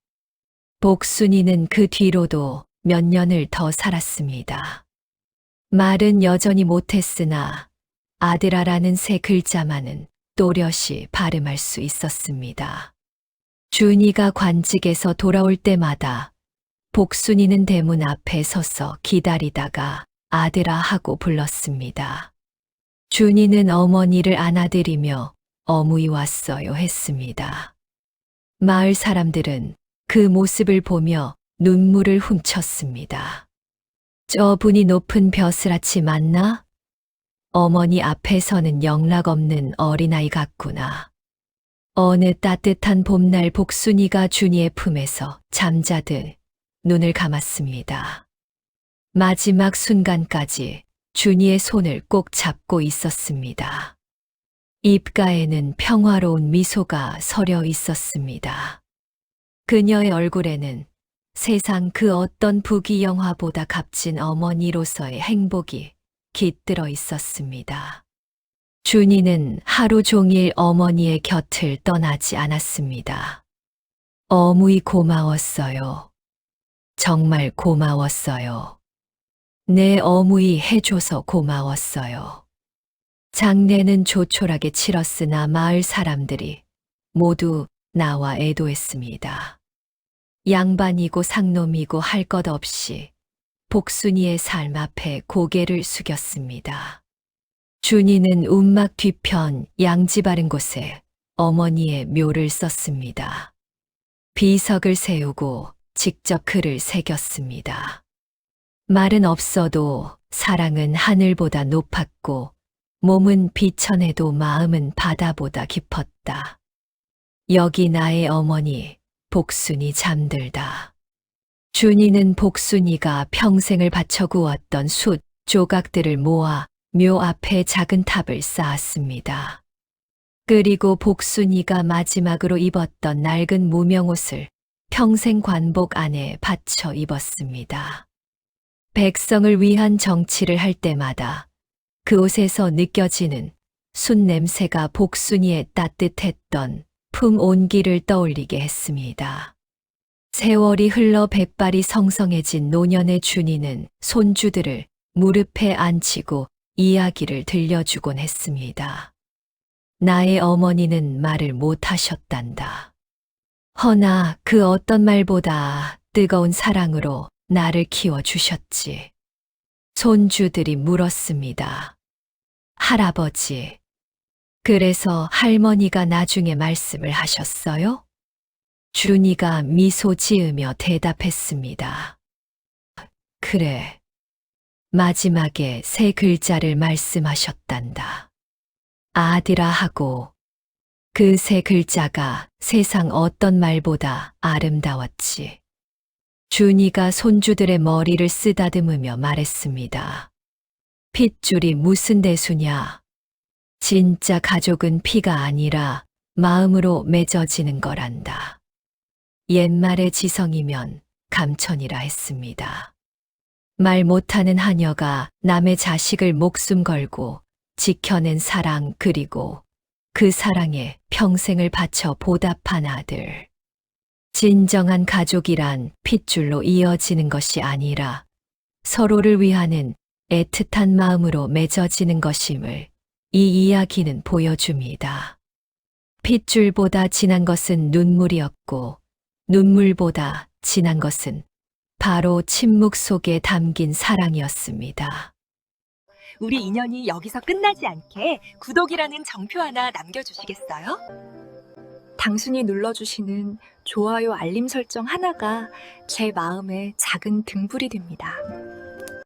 복순이는 그 뒤로도 몇 년을 더 살았습니다. 말은 여전히 못했으나 아들아라는 세 글자만은 또렷이 발음할 수 있었습니다. 준이가 관직에서 돌아올 때마다 복순이는 대문 앞에 서서 기다리다가 아들아 하고 불렀습니다. 준이는 어머니를 안아드리며 어무이 왔어요 했습니다. 마을 사람들은 그 모습을 보며 눈물을 훔쳤습니다. 저분이 높은 벼슬아치 맞나? 어머니 앞에서는 영락없는 어린아이 같구나. 어느 따뜻한 봄날 복순이가 준이의 품에서 잠자듯 눈을 감았습니다. 마지막 순간까지 준이의 손을 꼭 잡고 있었습니다. 입가에는 평화로운 미소가 서려 있었습니다. 그녀의 얼굴에는 세상 그 어떤 부귀영화보다 값진 어머니로서의 행복이 깃들어 있었습니다. 준이는 하루 종일 어머니의 곁을 떠나지 않았습니다. 어무이 고마웠어요. 정말 고마웠어요. 내 어무이 해줘서 고마웠어요. 장례는 조촐하게 치렀으나 마을 사람들이 모두 나와 애도했습니다. 양반이고 상놈이고 할 것 없이 복순이의 삶 앞에 고개를 숙였습니다. 준이는 움막 뒤편 양지 바른 곳에 어머니의 묘를 썼습니다. 비석을 세우고 직접 글을 새겼습니다. 말은 없어도 사랑은 하늘보다 높았고 몸은 비천해도 마음은 바다보다 깊었다. 여기 나의 어머니 복순이 잠들다. 준이는 복순이가 평생을 바쳐 구웠던 숯 조각들을 모아 묘 앞에 작은 탑을 쌓았습니다. 그리고 복순이가 마지막으로 입었던 낡은 무명옷을 평생 관복 안에 받쳐 입었습니다. 백성을 위한 정치를 할 때마다 그 옷에서 느껴지는 순 냄새가 복순이의 따뜻했던 품 온기를 떠올리게 했습니다. 세월이 흘러 백발이 성성해진 노년의 준이는 손주들을 무릎에 앉히고 이야기를 들려주곤 했습니다. 나의 어머니는 말을 못하셨단다. 허나 그 어떤 말보다 뜨거운 사랑으로 나를 키워주셨지. 손주들이 물었습니다. 할아버지, 그래서 할머니가 나중에 말씀을 하셨어요? 준이가 미소 지으며 대답했습니다. 그래. 마지막에 세 글자를 말씀하셨단다. 아들아 하고 그 세 글자가 세상 어떤 말보다 아름다웠지. 준이가 손주들의 머리를 쓰다듬으며 말했습니다. 핏줄이 무슨 대수냐. 진짜 가족은 피가 아니라 마음으로 맺어지는 거란다. 옛말의 지성이면 감천이라 했습니다. 말 못하는 하녀가 남의 자식을 목숨 걸고 지켜낸 사랑 그리고 그 사랑에 평생을 바쳐 보답한 아들. 진정한 가족이란 핏줄로 이어지는 것이 아니라 서로를 위하는 애틋한 마음으로 맺어지는 것임을 이 이야기는 보여줍니다. 핏줄보다 진한 것은 눈물이었고 눈물보다 진한 것은 바로 침묵 속에 담긴 사랑이었습니다. 우리 인연이 여기서 끝나지 않게 구독이라는 정표 하나 남겨주시겠어요? 당신이 눌러주시는 좋아요 알림 설정 하나가 제 마음의 작은 등불이 됩니다.